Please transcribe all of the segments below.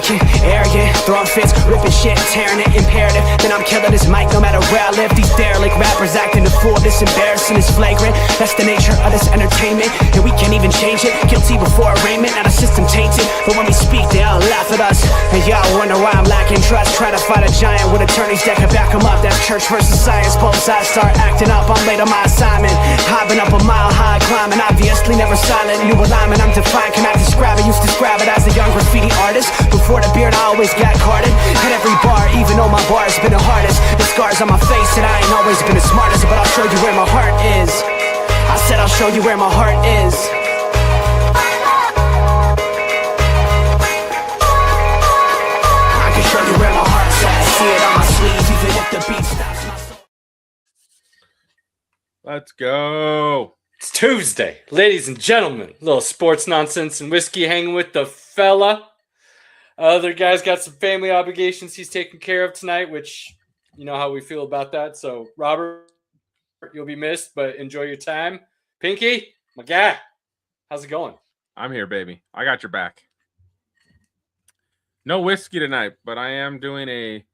Talking, arrogant, throwing fits, ripping shit, tearing it, imperative. Then I'm killing this mic no matter where I live. These derelict rappers acting a fool, this embarrassing is flagrant. That's the nature of this entertainment, and we can't even change it. Guilty before arraignment, now the system tainted. But when we speak, they all laugh at us. And y'all wonder why I'm lacking trust. Try to fight a giant with attorneys that can back them up. That's church versus science, both sides start acting up. I'm late on my assignment, hopping up a mile high, climbing, obviously never silent. New alignment, I'm defined, cannot describe it. Used to describe it as a young graffiti artist. Before the beard, I always got carded. Hit every bar, even though my bar's been the hardest. The scars on my face, and I ain't always been the smartest. But I'll show you where my heart is. I said I'll show you where my heart is. I can show you where my heart's at. See it on my sleeve, even if the beat stops my soul. Let's go. It's Tuesday, ladies and gentlemen. A little sports nonsense and whiskey hanging with the fella. Other guy's got some family obligations he's taking care of tonight, which you know how we feel about that. So, Robert, you'll be missed, but enjoy your time. Pinky, my guy, how's it going? I'm here, baby. I got your back. No whiskey tonight, but I am doing a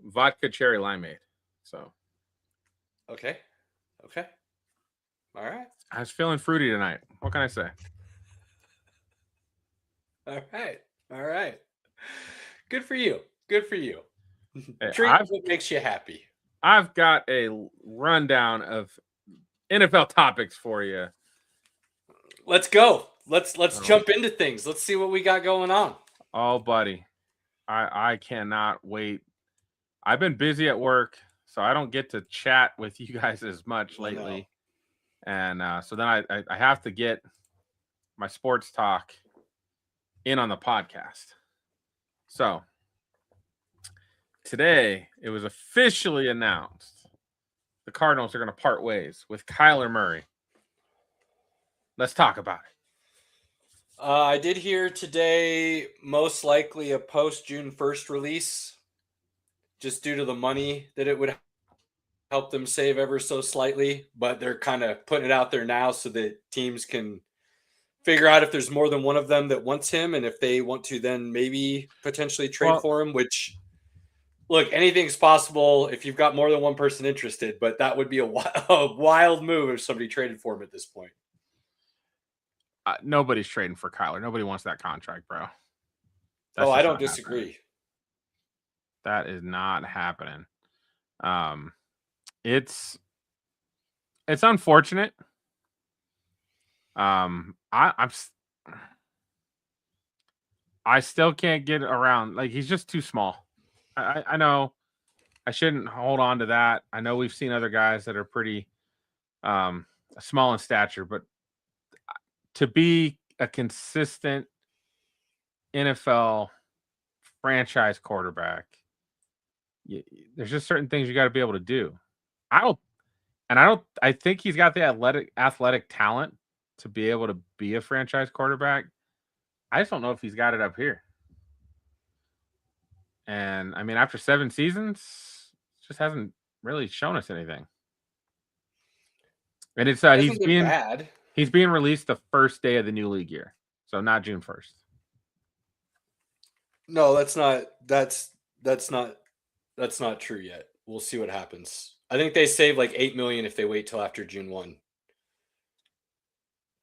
vodka cherry limeade. So, Okay. All right. I was feeling fruity tonight. What can I say? All right. Good for you. Hey, Drink what makes you happy. I've got a rundown of NFL topics for you. Let's go. Let's jump into things. Let's see what we got going on. Oh, buddy. I cannot wait. I've been busy at work, so I don't get to chat with you guys as much lately. And so then I have to get my sports talk in on the podcast. So today it was officially announced the Cardinals are going to part ways with Kyler Murray. Let's talk about it. I did hear today most likely a post-June 1st release just due to the money that it would help them save ever so slightly, but they're kind of putting it out there now so that teams can figure out if there's more than one of them that wants him, and if they want to then maybe potentially trade for him, which, look, anything's possible if you've got more than one person interested, but that would be a wild move if somebody traded for him at this point. Nobody's trading for Kyler. Nobody wants that contract, bro. I don't disagree. That is not happening. It's unfortunate. I still can't get around. Like, he's just too small. I know I shouldn't hold on to that. I know we've seen other guys that are pretty small in stature, but to be a consistent NFL franchise quarterback, there's just certain things you got to be able to do. I think he's got the athletic talent to be able to be a franchise quarterback. I just don't know if he's got it up here. And I mean, after 7 seasons, just hasn't really shown us anything. And it's he's being released the first day of the new league year, so not June 1st. No, that's not true yet. We'll see what happens. I think they save like $8 million if they wait till after June 1.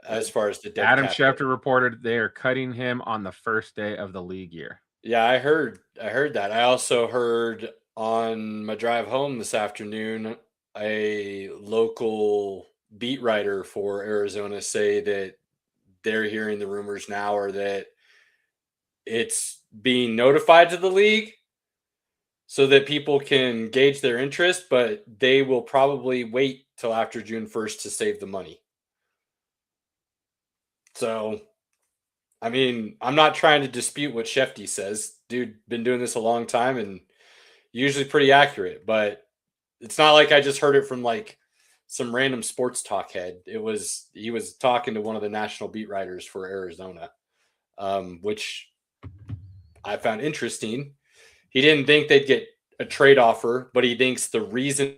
As far as the dead Adam cap Schefter reported they are cutting him on the first day of the league year. Yeah, I heard that. I also heard on my drive home this afternoon a local beat writer for Arizona say that they're hearing the rumors now are that it's being notified to the league so that people can gauge their interest, but they will probably wait till after June 1st to save the money. So, I mean, I'm not trying to dispute what Shefty says. Dude, been doing this a long time and usually pretty accurate, but it's not like I just heard it from like some random sports talk head. He was talking to one of the national beat writers for Arizona, which I found interesting. He didn't think they'd get a trade offer, but he thinks the reason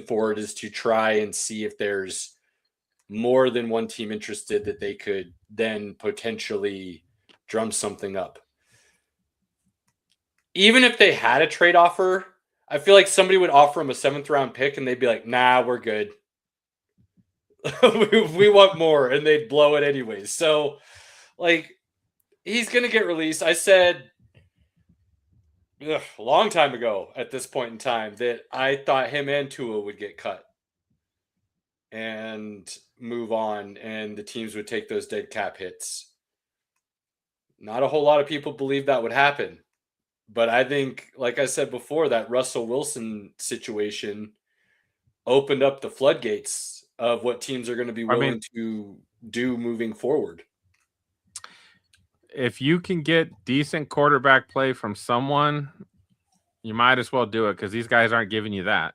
for it is to try and see if there's more than one team interested that they could then potentially drum something up. even if they had a trade offer, I feel like somebody would offer him a 7th round pick and they'd be like, nah, we're good. we want more, and they'd blow it anyways. So, like, he's going to get released. I said a long time ago at this point in time that I thought him and Tua would get cut and move on, and the teams would take those dead cap hits. Not a whole lot of people believe that would happen. But I think, like I said before, that Russell Wilson situation opened up the floodgates of what teams are going to be willing to do moving forward. If you can get decent quarterback play from someone, you might as well do it, because these guys aren't giving you that.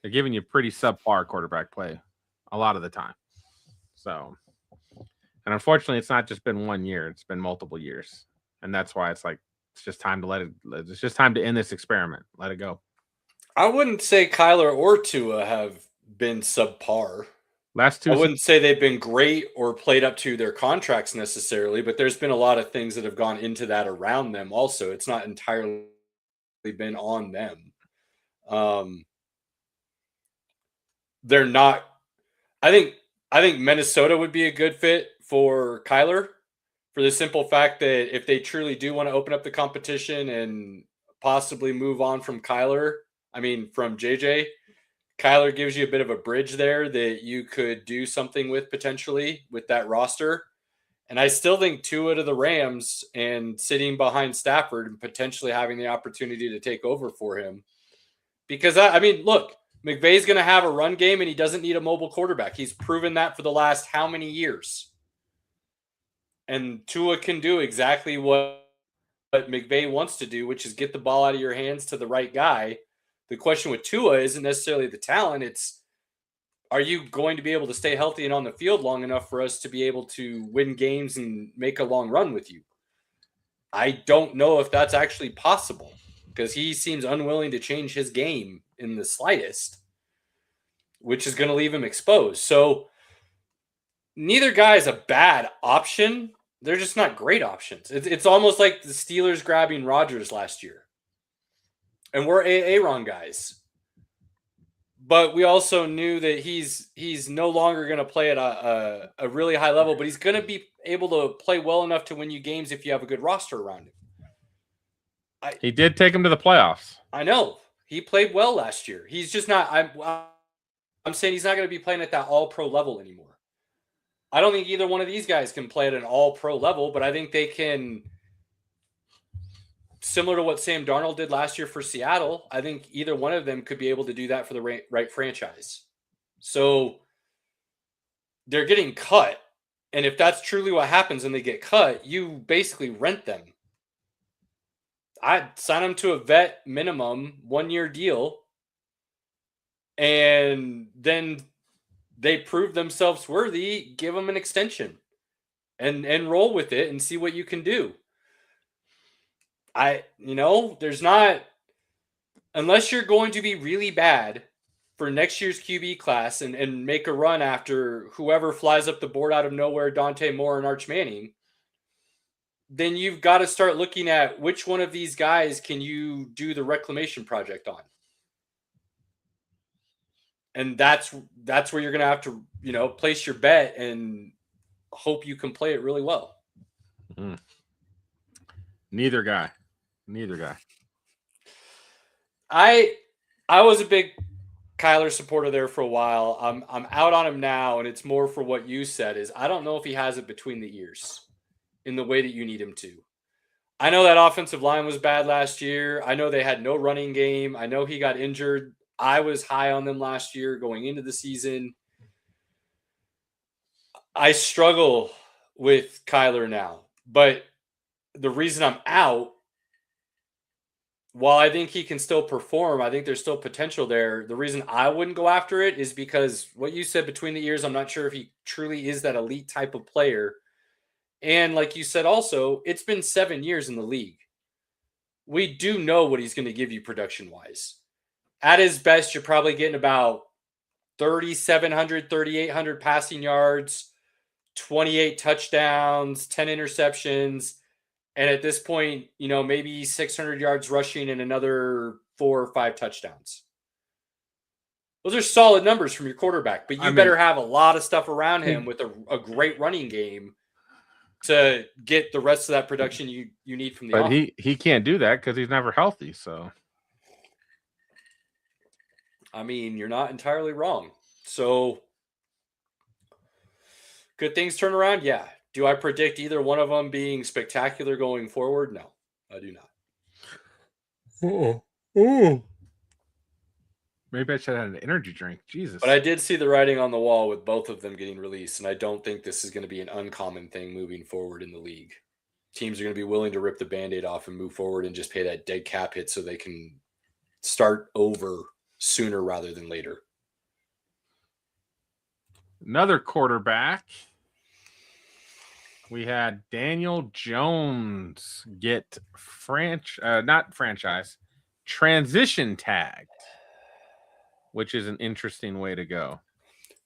They're giving you pretty subpar quarterback play a lot of the time. So, and unfortunately, it's not just been 1 year; it's been multiple years, and that's why it's like it's just time to let it. It's just time to end this experiment. Let it go. I wouldn't say Kyler or Tua have been subpar. I wouldn't say they've been great or played up to their contracts necessarily, but there's been a lot of things that have gone into that around them also. It's not entirely been on them. They're not. I think Minnesota would be a good fit for Kyler, for the simple fact that if they truly do want to open up the competition and possibly move on from from JJ, Kyler gives you a bit of a bridge there that you could do something with potentially with that roster. And I still think Tua to the Rams and sitting behind Stafford and potentially having the opportunity to take over for him. Because, look, McVay's going to have a run game and he doesn't need a mobile quarterback. He's proven that for the last how many years? And Tua can do exactly what McVay wants to do, which is get the ball out of your hands to the right guy. The question with Tua isn't necessarily the talent. It's, are you going to be able to stay healthy and on the field long enough for us to be able to win games and make a long run with you? I don't know if that's actually possible, because he seems unwilling to change his game in the slightest, which is going to leave him exposed. So neither guy is a bad option. They're just not great options. It's almost like the Steelers grabbing Rodgers last year. And we're Aaron guys. But we also knew that he's no longer going to play at a really high level, but he's going to be able to play well enough to win you games if you have a good roster around him. He did take him to the playoffs. I know. He played well last year. He's just not – I'm saying he's not going to be playing at that all-pro level anymore. I don't think either one of these guys can play at an all-pro level, but I think they can – similar to what Sam Darnold did last year for Seattle, I think either one of them could be able to do that for the right franchise. So they're getting cut. And if that's truly what happens and they get cut, you basically rent them. I'd sign them to a vet minimum 1-year deal. And then they prove themselves worthy, give them an extension and roll with it and see what you can do. There's not, unless you're going to be really bad for next year's QB class and make a run after whoever flies up the board out of nowhere, Dante Moore and Arch Manning, then you've got to start looking at which one of these guys can you do the reclamation project on. And that's where you're going to have to, place your bet and hope you can play it really well. Mm. Neither guy. I was a big Kyler supporter there for a while. I'm out on him now, and it's more for what you said, is I don't know if he has it between the ears in the way that you need him to. I know that offensive line was bad last year. I know they had no running game. I know he got injured. I was high on them last year going into the season. I struggle with Kyler now, but the reason I'm out, while I think he can still perform, I think there's still potential there. The reason I wouldn't go after it is because what you said between the ears, I'm not sure if he truly is that elite type of player. And like you said also, it's been 7 years in the league. We do know what he's going to give you production-wise. At his best, you're probably getting about 3,700, 3,800 passing yards, 28 touchdowns, 10 interceptions. And at this point, maybe 600 yards rushing and another 4 or 5 touchdowns. Those are solid numbers from your quarterback, but you better have a lot of stuff around him with a great running game to get the rest of that production you need from the offense. But he can't do that because he's never healthy. So, I mean, you're not entirely wrong. So, could things turn around? Yeah. Do I predict either one of them being spectacular going forward? No, I do not. Maybe I should have had an energy drink. Jesus. But I did see the writing on the wall with both of them getting released, and I don't think this is going to be an uncommon thing moving forward in the league. Teams are going to be willing to rip the Band-Aid off and move forward and just pay that dead cap hit so they can start over sooner rather than later. Another quarterback. We had Daniel Jones get transition tagged, which is an interesting way to go.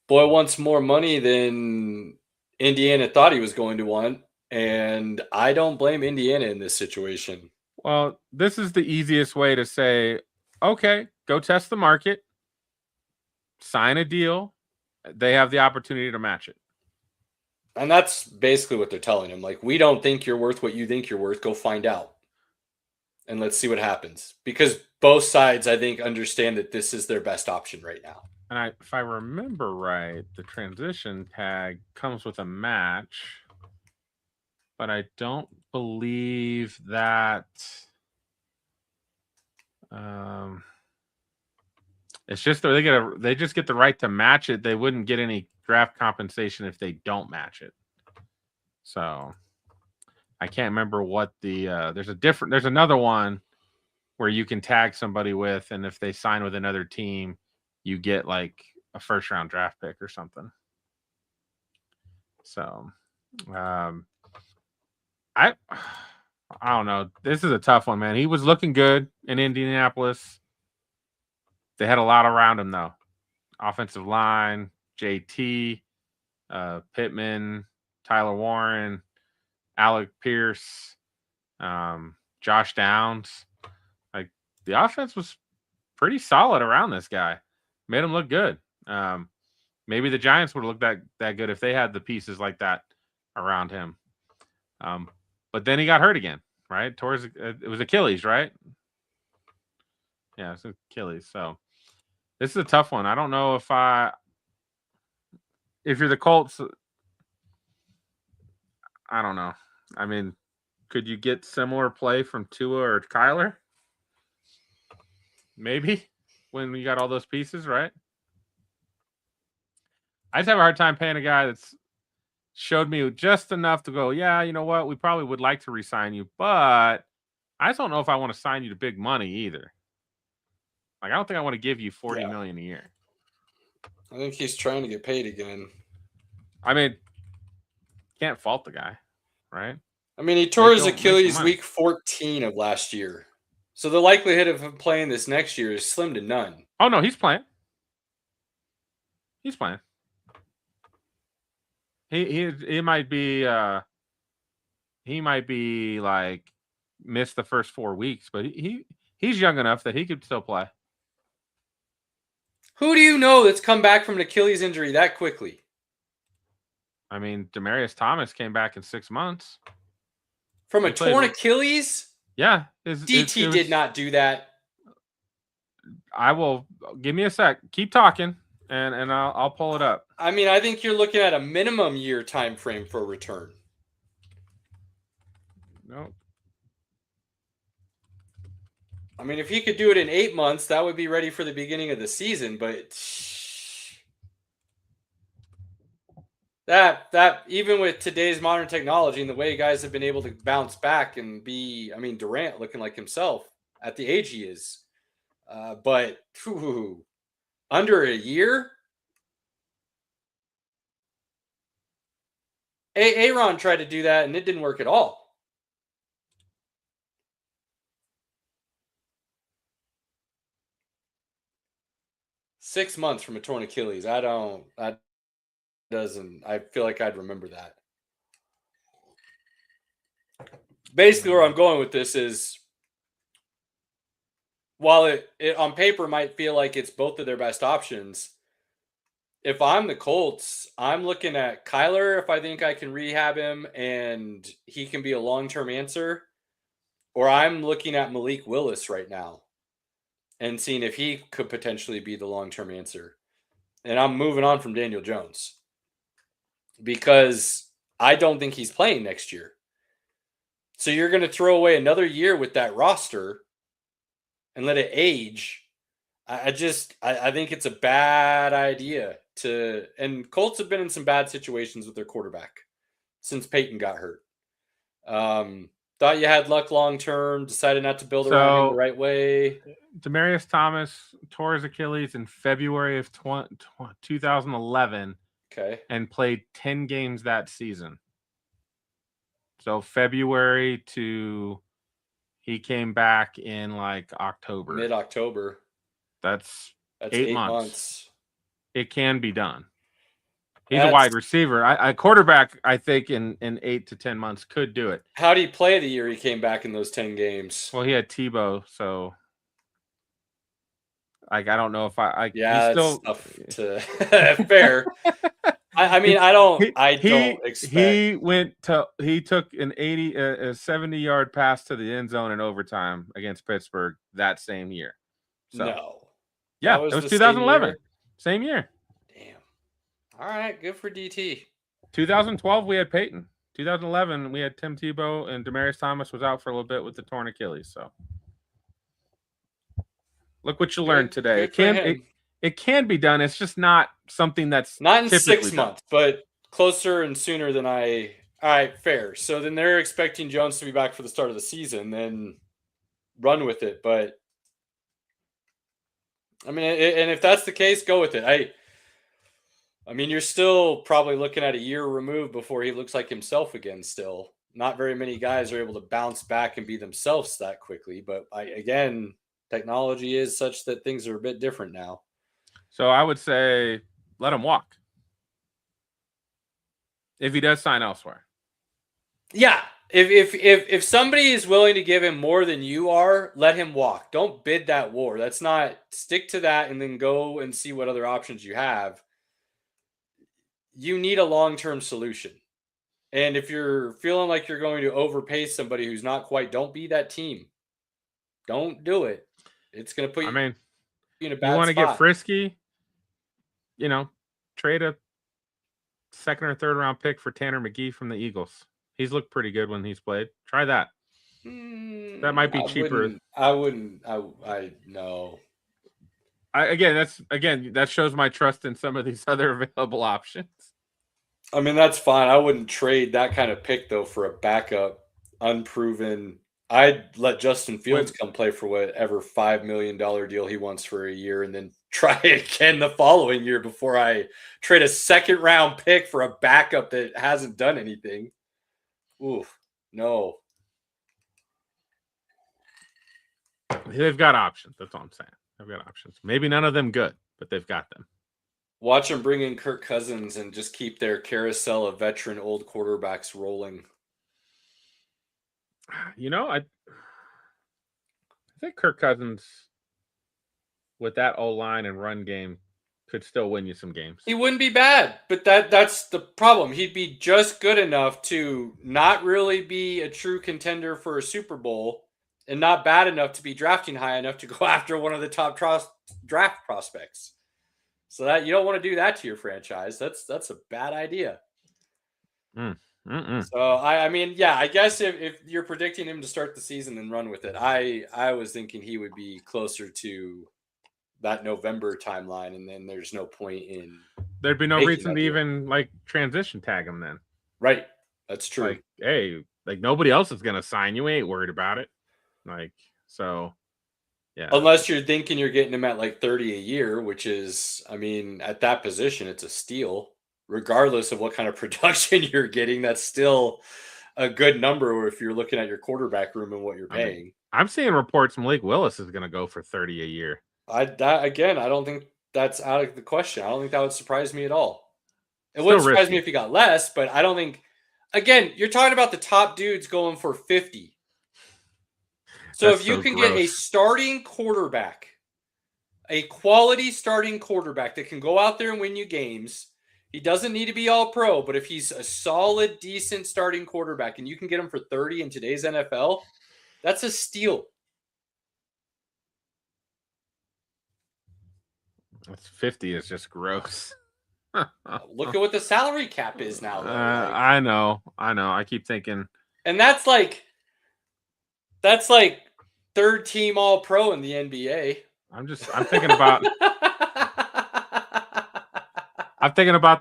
Boy wants more money than Indiana thought he was going to want, and I don't blame Indiana in this situation. Well, this is the easiest way to say, okay, go test the market, sign a deal. They have the opportunity to match it. And that's basically what they're telling him. Like, we don't think you're worth what you think you're worth. Go find out. And let's see what happens. Because both sides, I think, understand that this is their best option right now. And if I remember right, the transition tag comes with a match. But I don't believe that it's just they just get the right to match it. They wouldn't get any draft compensation if they don't match it. So I can't remember what there's another one where you can tag somebody with, and if they sign with another team, you get like a first round draft pick or something. So I don't know. This is a tough one, man. He was looking good in Indianapolis. They had a lot around him, though. Offensive line, JT, Pittman, Tyler Warren, Alec Pierce, Josh Downs. Like, the offense was pretty solid around this guy. Made him look good. Maybe the Giants would have looked that good if they had the pieces like that around him. But then he got hurt again, right? It was Achilles, right? Yeah, it's Achilles. So this is a tough one. I don't know if you're the Colts, I don't know. I mean, could you get similar play from Tua or Kyler? Maybe when you got all those pieces, right? I just have a hard time paying a guy that's showed me just enough to go, yeah, you know what? We probably would like to re-sign you, but I just don't know if I want to sign you to big money either. Like, I don't think I want to give you $40 million a year. I think he's trying to get paid again. I mean, can't fault the guy, right? I mean, he tore his Achilles week 14 of last year. So the likelihood of him playing this next year is slim to none. Oh, no, he's playing. He's playing. He might be like missed the first 4 weeks, but he's young enough that he could still play. Who do you know that's come back from an Achilles injury that quickly? I mean, Demaryius Thomas came back in 6 months. From a torn Achilles? Yeah. DT did not do that. I will. Give me a sec. Keep talking, and I'll pull it up. I mean, I think you're looking at a minimum year time frame for a return. Nope. I mean, if he could do it in 8 months, that would be ready for the beginning of the season. But that even with today's modern technology and the way guys have been able to bounce back and be, I mean, Durant looking like himself at the age he is, but under a year. Aaron tried to do that and it didn't work at all. Six months from a torn Achilles. I feel like I'd remember that. basically where I'm going with this is, while it on paper might feel like it's both of their best options, if I'm the Colts, I'm looking at Kyler if I think I can rehab him and he can be a long-term answer, or I'm looking at Malik Willis right now and seeing if he could potentially be the long-term answer. And I'm moving on from Daniel Jones because I don't think he's playing next year. So you're going to throw away another year with that roster and let it age. I think it's a bad idea and Colts have been in some bad situations with their quarterback since Peyton got hurt. Thought you had luck long-term, decided not to build around him the right way. Demaryius Thomas tore his Achilles in February of 2011. Okay. And played 10 games that season. So February to he came back in like October. Mid-October. That's 8 months. It can be done. He's a wide receiver. A quarterback, I think, in 8 to 10 months could do it. How did he play the year he came back in those 10 games? Well, he had Tebow, so like I don't know if yeah, still tough to fair. I mean, I don't expect. He took an 70-yard pass to the end zone in overtime against Pittsburgh that same year. So, no. Yeah, it was 2011. Same year. Damn. All right, good for DT. 2012 we had Peyton. 2011 we had Tim Tebow, and Demaryius Thomas was out for a little bit with the torn Achilles. So look what you learned today. It can be done. It's just not something that's not in 6 months, but closer and sooner than I. All right, fair. So then they're expecting Jones to be back for the start of the season, then run with it. But I mean, and if that's the case, go with it. I mean, you're still probably looking at a year removed before he looks like himself again. Still, not very many guys are able to bounce back and be themselves that quickly. But again, technology is such that things are a bit different now. So I would say let him walk if he does sign elsewhere. Yeah, if somebody is willing to give him more than you are, let him walk. Don't bid that war. That's not stick to that and then go and see what other options you have. You need a long-term solution. And if you're feeling like you're going to overpay somebody who's not quite, don't be that team. Don't do it. It's going to put you in a bad spot. You want to get frisky, trade a second or third round pick for Tanner McGee from the Eagles. He's looked pretty good when he's played. Try that. That might be cheaper. I wouldn't. I know. That shows my trust in some of these other available options. I mean, that's fine. I wouldn't trade that kind of pick though for a backup, unproven. I'd let Justin Fields come play for whatever $5 million deal he wants for a year and then try again the following year before I trade a second round pick for a backup that hasn't done anything. Oof, no. They've got options. That's all I'm saying. They've got options. Maybe none of them good, but they've got them. Watch them bring in Kirk Cousins and just keep their carousel of veteran old quarterbacks rolling. I think Kirk Cousins with that O-line and run game could still win you some games. He wouldn't be bad, but that's the problem. He'd be just good enough to not really be a true contender for a Super Bowl and not bad enough to be drafting high enough to go after one of the top draft prospects. So that you don't want to do that to your franchise. That's a bad idea. So I mean, yeah, I guess if you're predicting him to start the season, then run with it. I was thinking he would be closer to that November timeline, and then there's no point in. There'd be no reason to even transition tag him then. Right, that's true. Nobody else is gonna sign you. Ain't worried about it. Yeah. Unless you're thinking you're getting him at 30 a year, which is, I mean, at that position, it's a steal. Regardless of what kind of production you're getting, that's still a good number if you're looking at your quarterback room and what you're paying. I'm seeing reports Malik Willis is going to go for 30 a year. I don't think that's out of the question. I don't think that would surprise me at all. It wouldn't surprise me if he got less, but I don't think again, you're talking about the top dudes going for 50. So That's if you so can get a gross. starting quarterback, a quality starting quarterback that can go out there and win you games, he doesn't need to be all pro, but if he's a solid, decent starting quarterback and you can get him for 30 in today's NFL, that's a steal. That's 50 is just gross. Look at what the salary cap is now, though. I know. I keep thinking, and that's like third team all pro in the NBA. I'm thinking about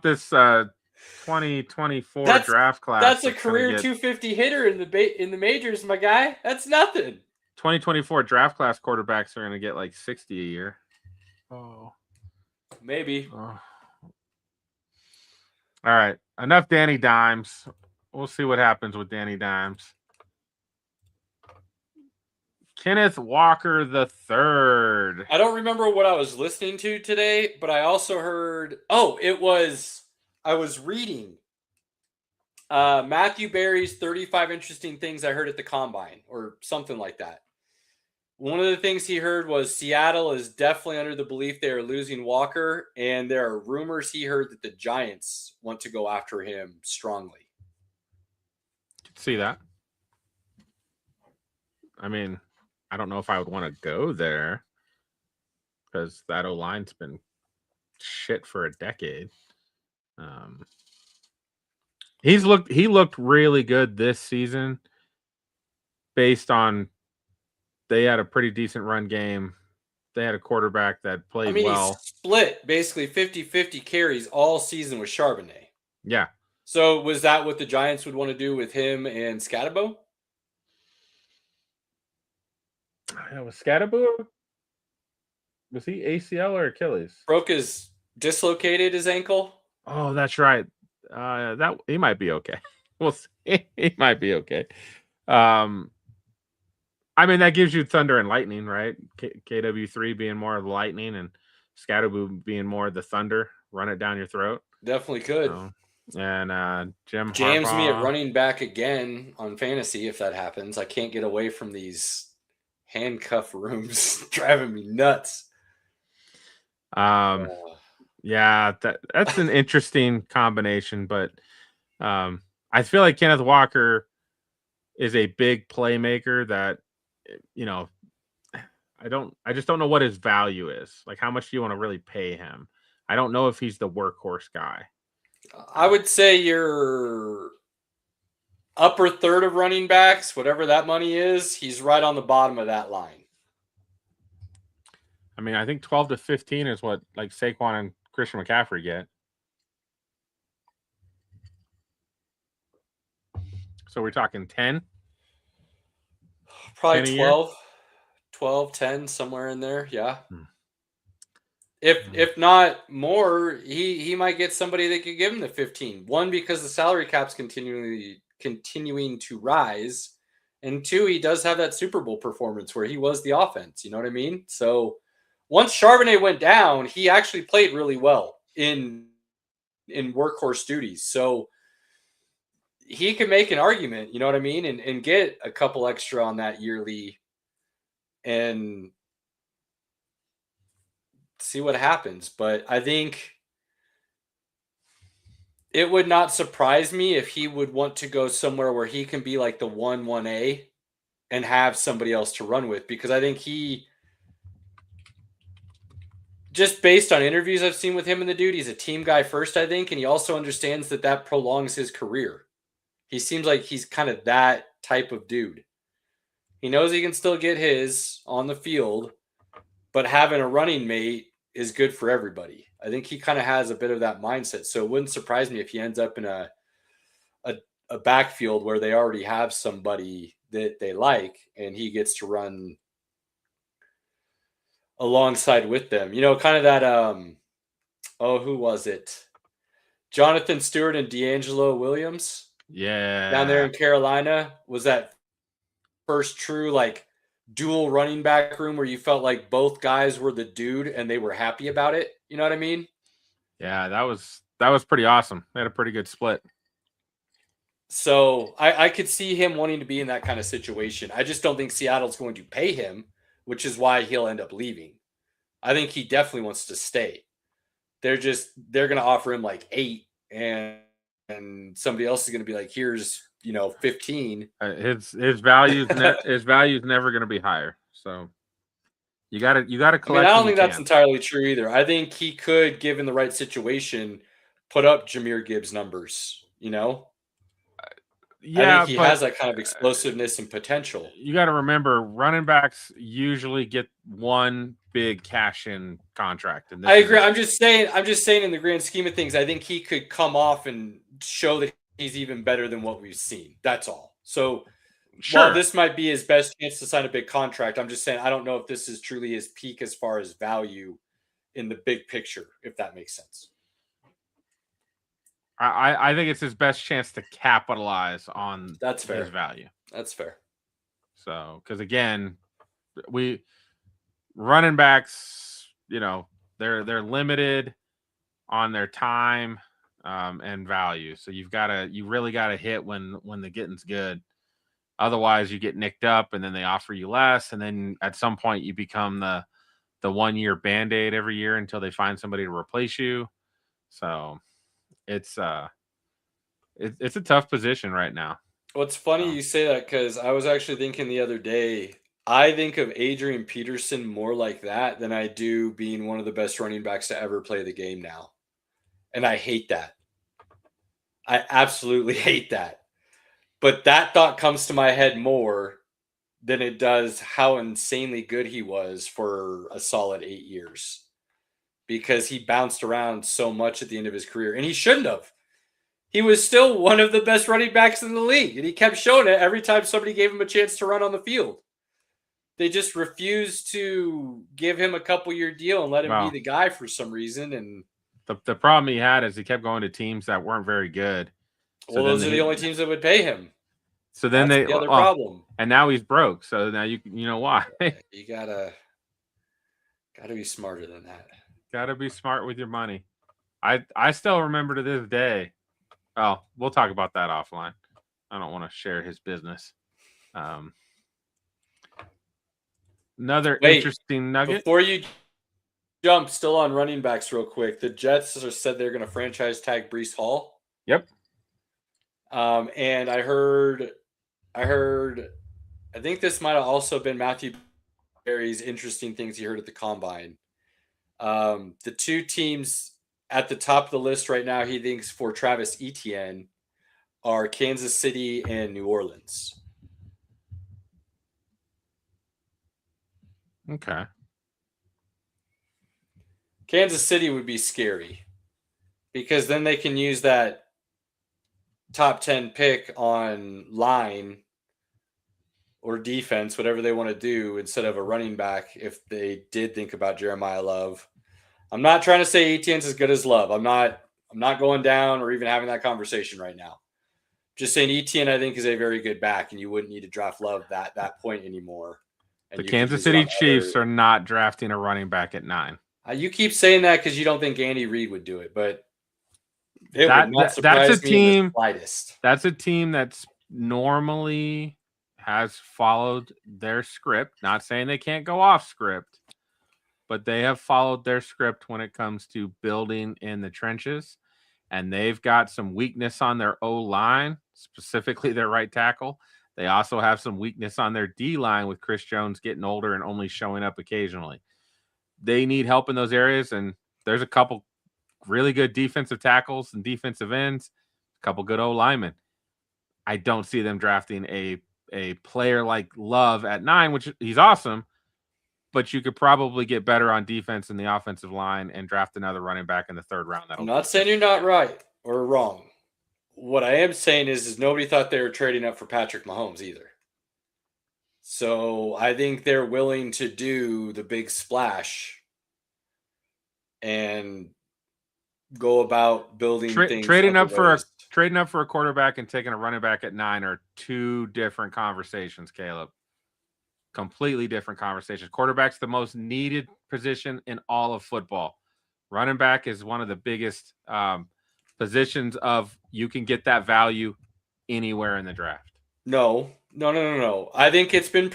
this 2024 draft class. That's a career 250 hitter in the majors, my guy. That's nothing. 2024 draft class quarterbacks are going to get like 60 a year. Oh, maybe. Oh. All right, enough Danny Dimes. We'll see what happens with Danny Dimes. Kenneth Walker III. I don't remember what I was listening to today, but I also heard. I was reading Matthew Berry's 35 interesting things I heard at the combine, or something like that. One of the things he heard was Seattle is definitely under the belief they are losing Walker, and there are rumors he heard that the Giants want to go after him strongly. Could see that. I mean, I don't know if I would want to go there because that O-line's been shit for a decade. He looked really good this season based on they had a pretty decent run game. They had a quarterback that played well. He split basically 50-50 carries all season with Charbonnet. Yeah. So was that what the Giants would want to do with him and Scatterbo? Yeah, was Scatterbo? Was he ACL or Achilles? Dislocated his ankle. Oh, that's right. That he might be okay. We'll see. He might be okay. I mean, that gives you thunder and lightning, right? KW3 being more of the lightning and Scatterboo being more of the thunder. Run it down your throat. Definitely could. And Jim jams Harbaugh. me at running back again on fantasy if that happens. I can't get away from these handcuff rooms driving me nuts. Yeah, that's an interesting combination, but I feel like Kenneth Walker is a big playmaker that, you know, I just don't know what his value is. Like, how much do you want to really pay him? I don't know if he's the workhorse guy. I would say your upper third of running backs, whatever that money is, he's right on the bottom of that line. I mean, I think 12 to 15 is what like Saquon and Christian McCaffrey get. So we're talking 10? Probably 12, 10, somewhere in there. Yeah. If not more, he might get somebody that could give him the 15. One, because the salary cap's continuing to rise. And two, he does have that Super Bowl performance where he was the offense. You know what I mean? So once Charbonnet went down, he actually played really well in workhorse duties. So he can make an argument, you know what I mean? And get a couple extra on that yearly and see what happens. But I think it would not surprise me if he would want to go somewhere where he can be like the 1A and have somebody else to run with, because I think he, just based on interviews I've seen with him and the dude, he's a team guy first, I think. And he also understands that prolongs his career. He seems like he's kind of that type of dude. He knows he can still get his on the field, but having a running mate is good for everybody. I think he kind of has a bit of that mindset. So it wouldn't surprise me if he ends up in a backfield where they already have somebody that they like, and he gets to run alongside with them. You know, kind of that, who was it? Jonathan Stewart and D'Angelo Williams. Yeah. Down there in Carolina was that first true like dual running back room where you felt like both guys were the dude and they were happy about it. You know what I mean? Yeah, that was pretty awesome. They had a pretty good split. So I could see him wanting to be in that kind of situation. I just don't think Seattle's going to pay him, which is why he'll end up leaving. I think he definitely wants to stay. They're going to offer him like 8, and somebody else is going to be like, here's 15. His value is never going to be higher. So you got to collect. I mean, I don't think that's entirely true either. I think he could, given the right situation, put up Jahmyr Gibbs numbers. Yeah, I think he has that kind of explosiveness and potential. You got to remember, running backs usually get one big cash-in contract. And I agree. I'm just saying, in the grand scheme of things, I think he could come off and show that he's even better than what we've seen. That's all. So, while this might be his best chance to sign a big contract, I'm just saying I don't know if this is truly his peak as far as value in the big picture, if that makes sense. I think it's his best chance to capitalize on his value. That's fair. So, because again, running backs, they're limited on their time and value. So you really gotta hit when the getting's good. Otherwise, you get nicked up, and then they offer you less, and then at some point you become the 1-year Band-Aid every year until they find somebody to replace you. So it's a tough position right now. Well, it's funny you say that, because I was actually thinking the other day, I think of Adrian Peterson more like that than I do being one of the best running backs to ever play the game now. And I hate that. I absolutely hate that. But that thought comes to my head more than it does how insanely good he was for a solid 8 years. Because he bounced around so much at the end of his career. And he shouldn't have. He was still one of the best running backs in the league. And he kept showing it every time somebody gave him a chance to run on the field. They just refused to give him a couple-year deal and let him be the guy for some reason. And the problem he had is he kept going to teams that weren't very good. So those are the only teams that would pay him. So then that's the other problem. And now he's broke. So now you know why. You gotta be smarter than that. Gotta be smart with your money. I still remember to this day. Oh, we'll talk about that offline. I don't want to share his business. Another interesting nugget. Before you jump, still on running backs real quick. The Jets said they're going to franchise tag Breece Hall. Yep. And I heard, I think this might have also been Matthew Berry's interesting things he heard at the Combine. The two teams at the top of the list right now, he thinks, for Travis Etienne are Kansas City and New Orleans. Okay. Kansas City would be scary because then they can use that top 10 pick on line or defense, whatever they want to do, instead of a running back if they did think about Jeremiah Love. I'm not trying to say Etienne's as good as Love. I'm not going down or even having that conversation right now. Just saying Etienne, I think, is a very good back, and you wouldn't need to draft Love that point anymore. The Kansas City Chiefs are not drafting a running back at 9. You keep saying that because you don't think Andy Reid would do it, but it would not surprise that's a me team. in the slightest. That's a team that's normally has followed their script. Not saying they can't go off script, but they have followed their script when it comes to building in the trenches, and they've got some weakness on their O-line, specifically their right tackle. They also have some weakness on their D-line with Chris Jones getting older and only showing up occasionally. They need help in those areas, and there's a couple really good defensive tackles and defensive ends, a couple good O-linemen. I don't see them drafting a player like Love at 9, which he's awesome, but you could probably get better on defense in the offensive line and draft another running back in the 3rd round. I'm not saying you're not right or wrong. What I am saying is nobody thought they were trading up for Patrick Mahomes either. So I think they're willing to do the big splash and go about building things. Trading up for a quarterback and taking a running back at 9 are two different conversations, Caleb. Completely different conversations. Quarterback's the most needed position in all of football. Running back is one of the biggest positions of you can get that value anywhere in the draft. No. I think it's been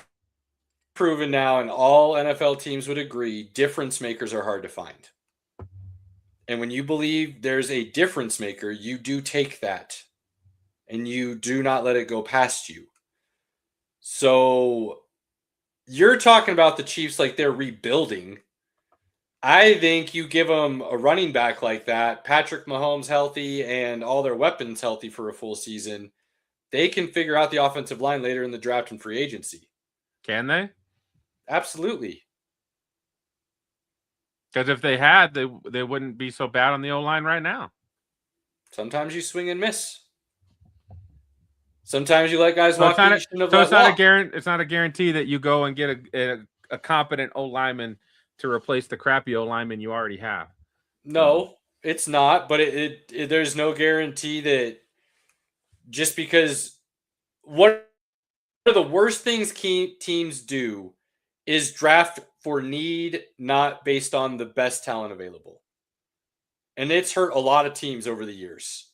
proven now, and all NFL teams would agree, difference makers are hard to find. And when you believe there's a difference maker, you do take that and you do not let it go past you. So you're talking about the Chiefs like they're rebuilding. I think you give them a running back like that, Patrick Mahomes healthy and all their weapons healthy for a full season, they can figure out the offensive line later in the draft and free agency. Can they? Absolutely. Because if they had, they wouldn't be so bad on the O-line right now. Sometimes you swing and miss. Sometimes you let guys So walk. it's not a guarantee that you go and get a competent O-lineman to replace the crappy O-lineman you already have. No, it's not. But it there's no guarantee that just because what are the worst things teams do is draft for need, not based on the best talent available. And it's hurt a lot of teams over the years.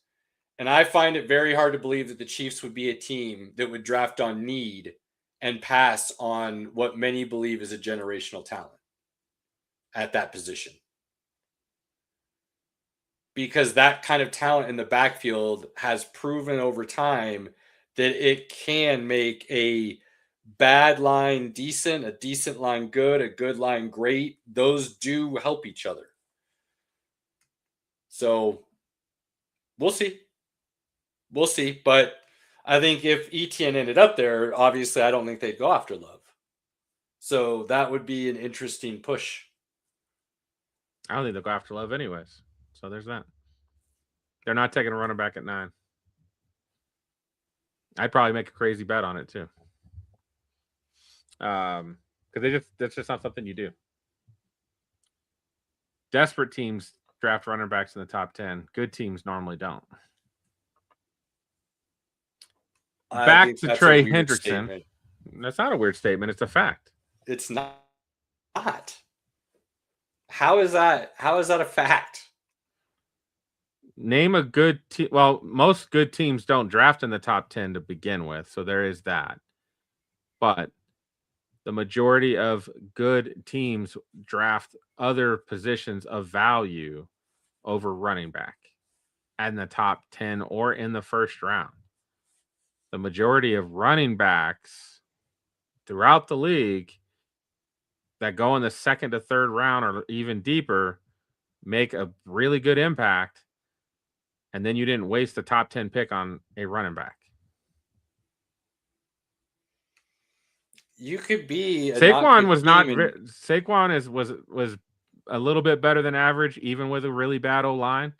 And I find it very hard to believe that the Chiefs would be a team that would draft on need and pass on what many believe is a generational talent at that position. Because that kind of talent in the backfield has proven over time that it can make a bad line decent, a decent line good, a good line great. Those do help each other. So we'll see. We'll see. But I think if Etienne ended up there, obviously I don't think they'd go after Love. So that would be an interesting push. I don't think they'll go after Love anyways. So there's that. They're not taking a running back at 9. I'd probably make a crazy bet on it too. Because that's just not something you do. Desperate teams draft running backs in the top 10. Good teams normally don't. Back to Trey Hendrickson. Statement. That's not a weird statement. It's a fact. It's not. How is that? How is that a fact? Name a good team. Well, most good teams don't draft in the top 10 to begin with, so there is that. But the majority of good teams draft other positions of value over running back in the top 10 or in the first round. The majority of running backs throughout the league that go in the second to third round or even deeper make a really good impact, and then you didn't waste the top 10 pick on a running back. You could be Saquon was not. Saquon was a little bit better than average, even with a really bad O-line.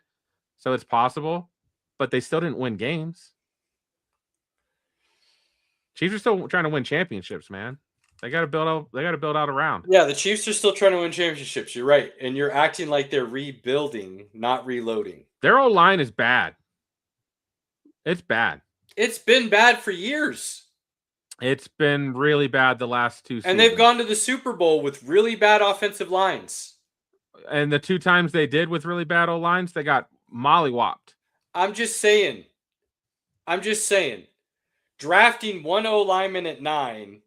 So it's possible, but they still didn't win games. Chiefs are still trying to win championships, man. They got to build out. They got to build out around. Yeah, the Chiefs are still trying to win championships. You're right, and you're acting like they're rebuilding, not reloading. Their O-line is bad. It's bad. It's been bad for years. It's been really bad the last 2 seasons. And they've gone to the Super Bowl with really bad offensive lines. And the 2 times they did with really bad O-lines, they got mollywopped. I'm just saying. Drafting one O-lineman at 9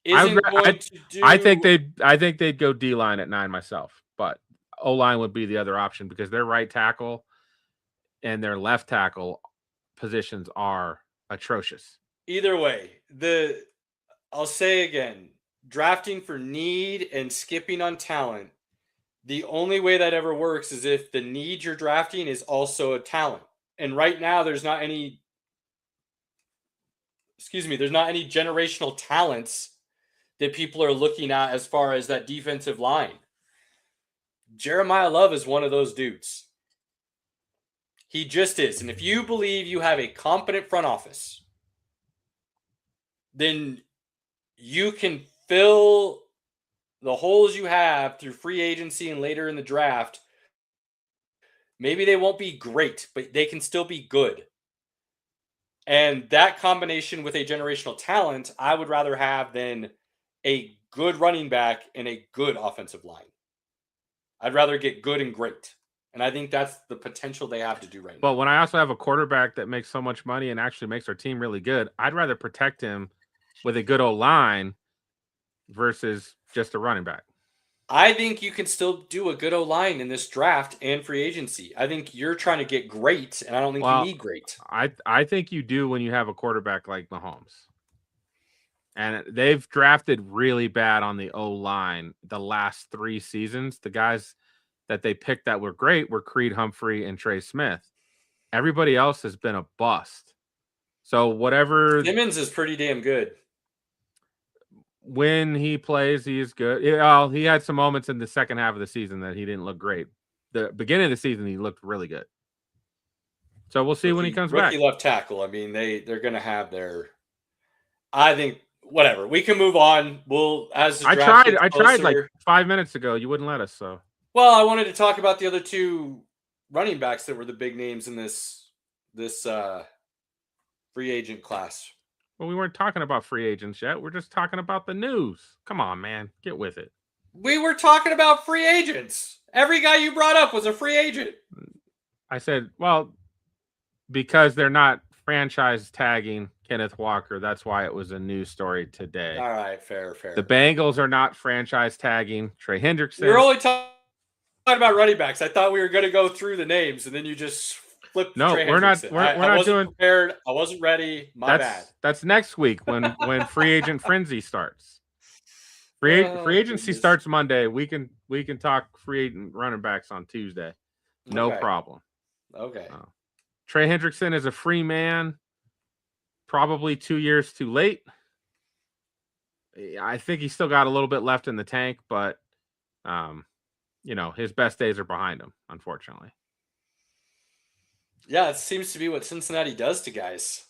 isn't going to do... I think they'd go D-line at 9 myself, but O-line would be the other option because their right tackle and their left tackle positions are atrocious. Either way, I'll say again, drafting for need and skipping on talent, the only way that ever works is if the need you're drafting is also a talent. And right now there's not any generational talents that people are looking at as far as that defensive line. Jeremiah Love is one of those dudes. He just is. And if you believe you have a competent front office, then you can fill the holes you have through free agency and later in the draft. Maybe they won't be great, but they can still be good. And that combination with a generational talent, I would rather have than a good running back and a good offensive line. I'd rather get good and great. And I think that's the potential they have to do right now. But when I also have a quarterback that makes so much money and actually makes our team really good, I'd rather protect him with a good O-line versus just a running back. I think you can still do a good O-line in this draft and free agency. I think you're trying to get great, and I don't think you need great. I think you do when you have a quarterback like Mahomes. And they've drafted really bad on the O-line the last 3 seasons. The guys that they picked that were great were Creed Humphrey and Trey Smith. Everybody else has been a bust. So whatever Simmons is pretty damn good. When he plays, he is good. Well, he had some moments in the second half of the season that he didn't look great. The beginning of the season, he looked really good. So we'll see when he comes back. Rookie left tackle. I mean, they're going to have their. I think whatever. We can move on. We'll as the draft gets I tried like closer- 5 minutes ago. You wouldn't let us. So Well, I wanted to talk about the other 2 running backs that were the big names in this free agent class. well, we weren't talking about free agents yet. We're just talking about the news. Come on, man, get with it. We were talking about free agents. Every guy you brought up was a free agent. I said, well, because they're not franchise tagging Kenneth Walker. That's why it was a news story today. All right, fair. The Bengals are not franchise tagging Trey Hendrickson. You're only talking about running backs. I thought we were going to go through the names, and then you just flipped. No, Trey we're not. Hendrickson. We're I not wasn't doing. prepared. I wasn't ready. My bad. That's next week when free agent frenzy starts. Free agency goodness. starts Monday. We can talk free agent running backs on Tuesday. No Okay. problem. Okay. Trey Hendrickson is a free man. Probably 2 years too late. I think he's still got a little bit left in the tank, but his best days are behind him, unfortunately. Yeah, it seems to be what Cincinnati does to guys.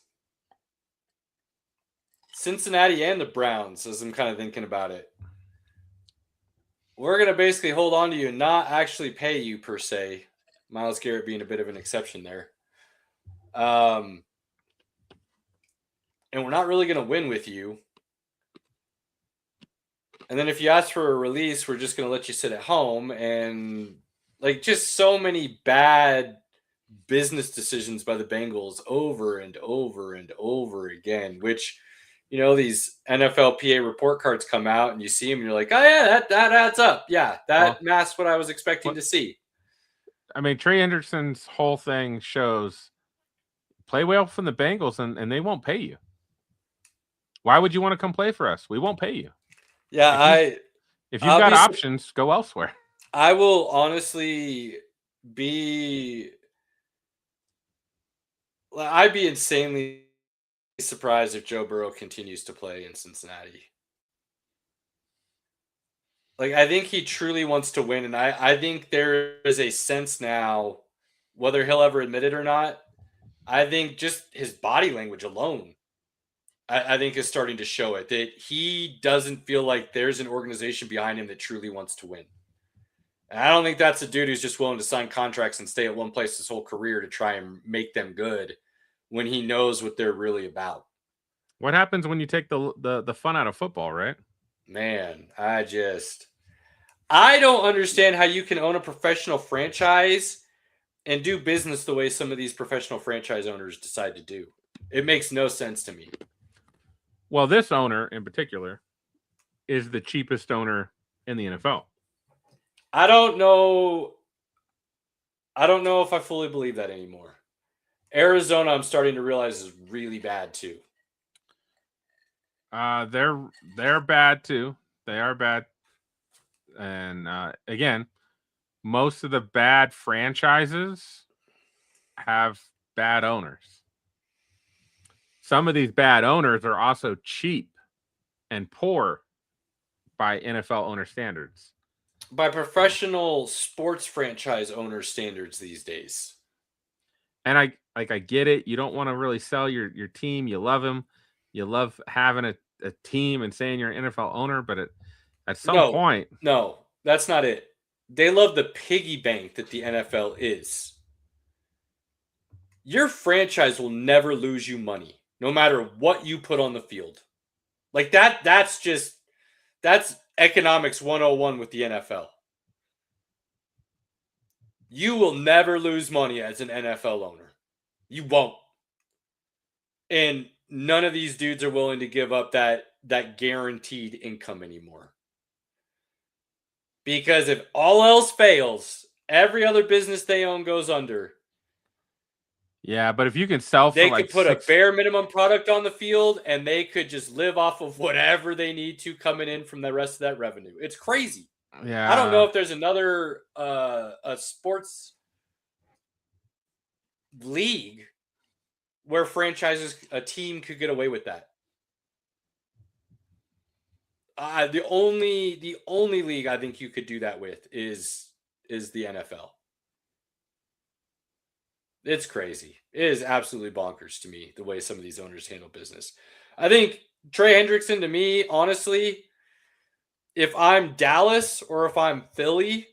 Cincinnati and the Browns, as I'm kind of thinking about it. We're going to basically hold on to you and not actually pay you per se. Myles Garrett being a bit of an exception there. And we're not really going to win with you. And then if you ask for a release, we're just going to let you sit at home. And just so many bad business decisions by the Bengals over and over and over again, which, these NFLPA report cards come out and you see them and you're like, oh yeah, that adds up. Yeah, that masks what I was expecting to see. I mean, Trey Hendrickson's whole thing shows play well from the Bengals and they won't pay you. Why would you want to come play for us? We won't pay you. Yeah, if you've got options, go elsewhere. I will honestly I'd be insanely surprised if Joe Burrow continues to play in Cincinnati. I think he truly wants to win, and I think there is a sense now, whether he'll ever admit it or not, I think just his body language alone, I think is starting to show it, that he doesn't feel like there's an organization behind him that truly wants to win. And I don't think that's a dude who's just willing to sign contracts and stay at one place his whole career to try and make them good when he knows what they're really about. What happens when you take the fun out of football, right? Man, I don't understand how you can own a professional franchise and do business the way some of these professional franchise owners decide to do. It makes no sense to me. Well, this owner in particular is the cheapest owner in the NFL. I don't know if I fully believe that anymore. Arizona, I'm starting to realize, is really bad too. They're bad too. They are bad. And again, most of the bad franchises have bad owners. Some of these bad owners are also cheap and poor by NFL owner standards. By professional sports franchise owner standards these days. And I get it. You don't want to really sell your team. You love him. You love having a team and saying you're an NFL owner, but at some point. No, that's not it. They love the piggy bank that the NFL is. Your franchise will never lose you money, no matter what you put on the field. That's economics 101 with the NFL. You will never lose money as an NFL owner. You won't. And none of these dudes are willing to give up that guaranteed income anymore. Because if all else fails, every other business they own goes under. Yeah, but if you can sell for They like could put a bare minimum product on the field and they could just live off of whatever they need to coming in from the rest of that revenue. It's crazy. yeah, I don't know if there's another a sports league where a team could get away with that. The only league I think you could do that with is the NFL. It's crazy. It is absolutely bonkers to me the way some of these owners handle business. I think Trey Hendrickson, to me, honestly, if I'm Dallas or if I'm Philly,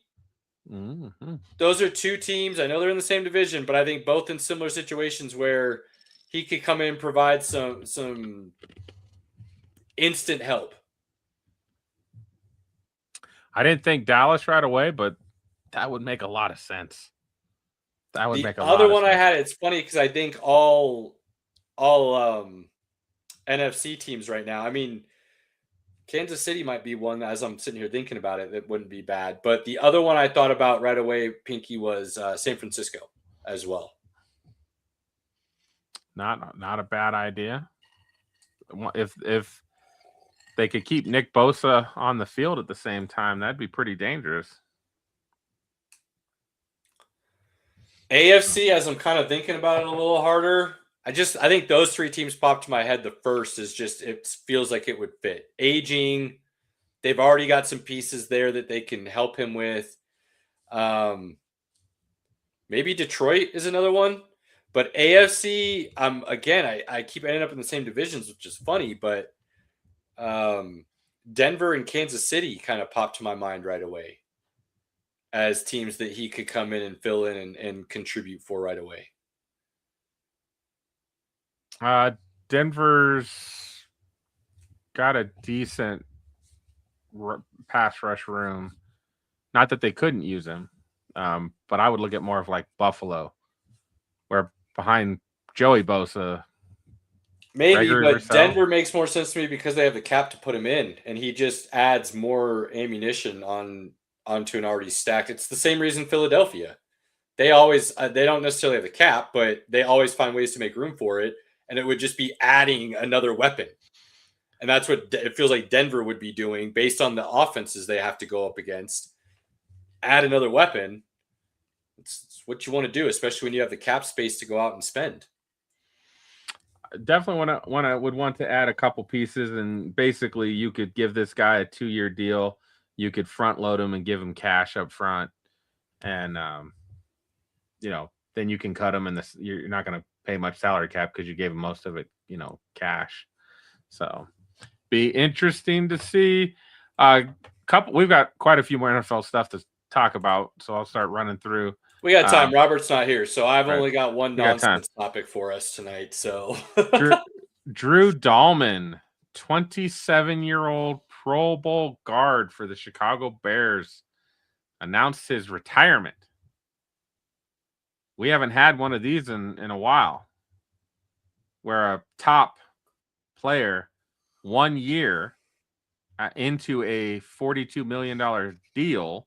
those are two teams. I know they're in the same division, but I think both in similar situations where he could come in and provide some instant help. I didn't think Dallas right away, but that would make a lot of sense. That would make a lot of sense. The other one I had, it's funny because I think all NFC teams right now, I mean, Kansas City might be one as I'm sitting here thinking about it that wouldn't be bad. But the other one I thought about right away, Pinky, was San Francisco as well. Not a bad idea. If they could keep Nick Bosa on the field at the same time, that'd be pretty dangerous. AFC, as I'm kind of thinking about it a little harder, I think those three teams popped to my head. The first is just, it feels like it would fit. Aging, they've already got some pieces there that they can help him with. Maybe Detroit is another one. But AFC, again, I keep ending up in the same divisions, which is funny, but Denver and Kansas City kind of popped to my mind right away as teams that he could come in and fill in and contribute for right away. Denver's got a decent pass rush room. Not that they couldn't use him, but I would look at more of like Buffalo, where behind Joey Bosa. Maybe, but Denver makes more sense to me because they have the cap to put him in, and he just adds more ammunition onto an already stacked. It's the same reason Philadelphia. They always they don't necessarily have the cap, but they always find ways to make room for it, and it would just be adding another weapon. And that's what it feels like Denver would be doing based on the offenses they have to go up against. Add another weapon. It's what you want to do, especially when you have the cap space to go out and spend. Definitely would want to add a couple pieces, and basically you could give this guy a 2-year deal. You could front load him and give him cash up front, and then you can cut him, and you're not going to pay much salary cap because you gave him most of it, cash. So be interesting to see. We've got quite a few more NFL stuff to talk about, so I'll start running through. We got time. Robert's not here, so I've only got one nonsense topic for us tonight. So Drew Dahlman, 27-year-old Pro Bowl guard for the Chicago Bears, announced his retirement. We haven't had one of these in a while, where a top player 1 year into a $42 million deal,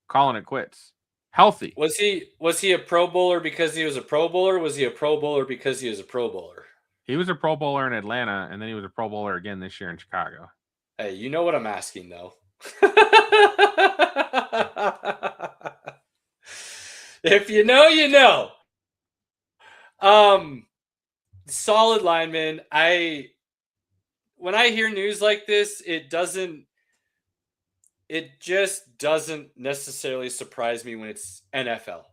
calling it quits. Healthy. Was he a Pro Bowler because he was a Pro Bowler? Or was he a Pro Bowler because he was a Pro Bowler? He was a Pro Bowler in Atlanta, and then he was a Pro Bowler again this year in Chicago. Hey, you know what I'm asking, though. If you know, you know. Solid lineman. When I hear news like this, it just doesn't necessarily surprise me when it's NFL.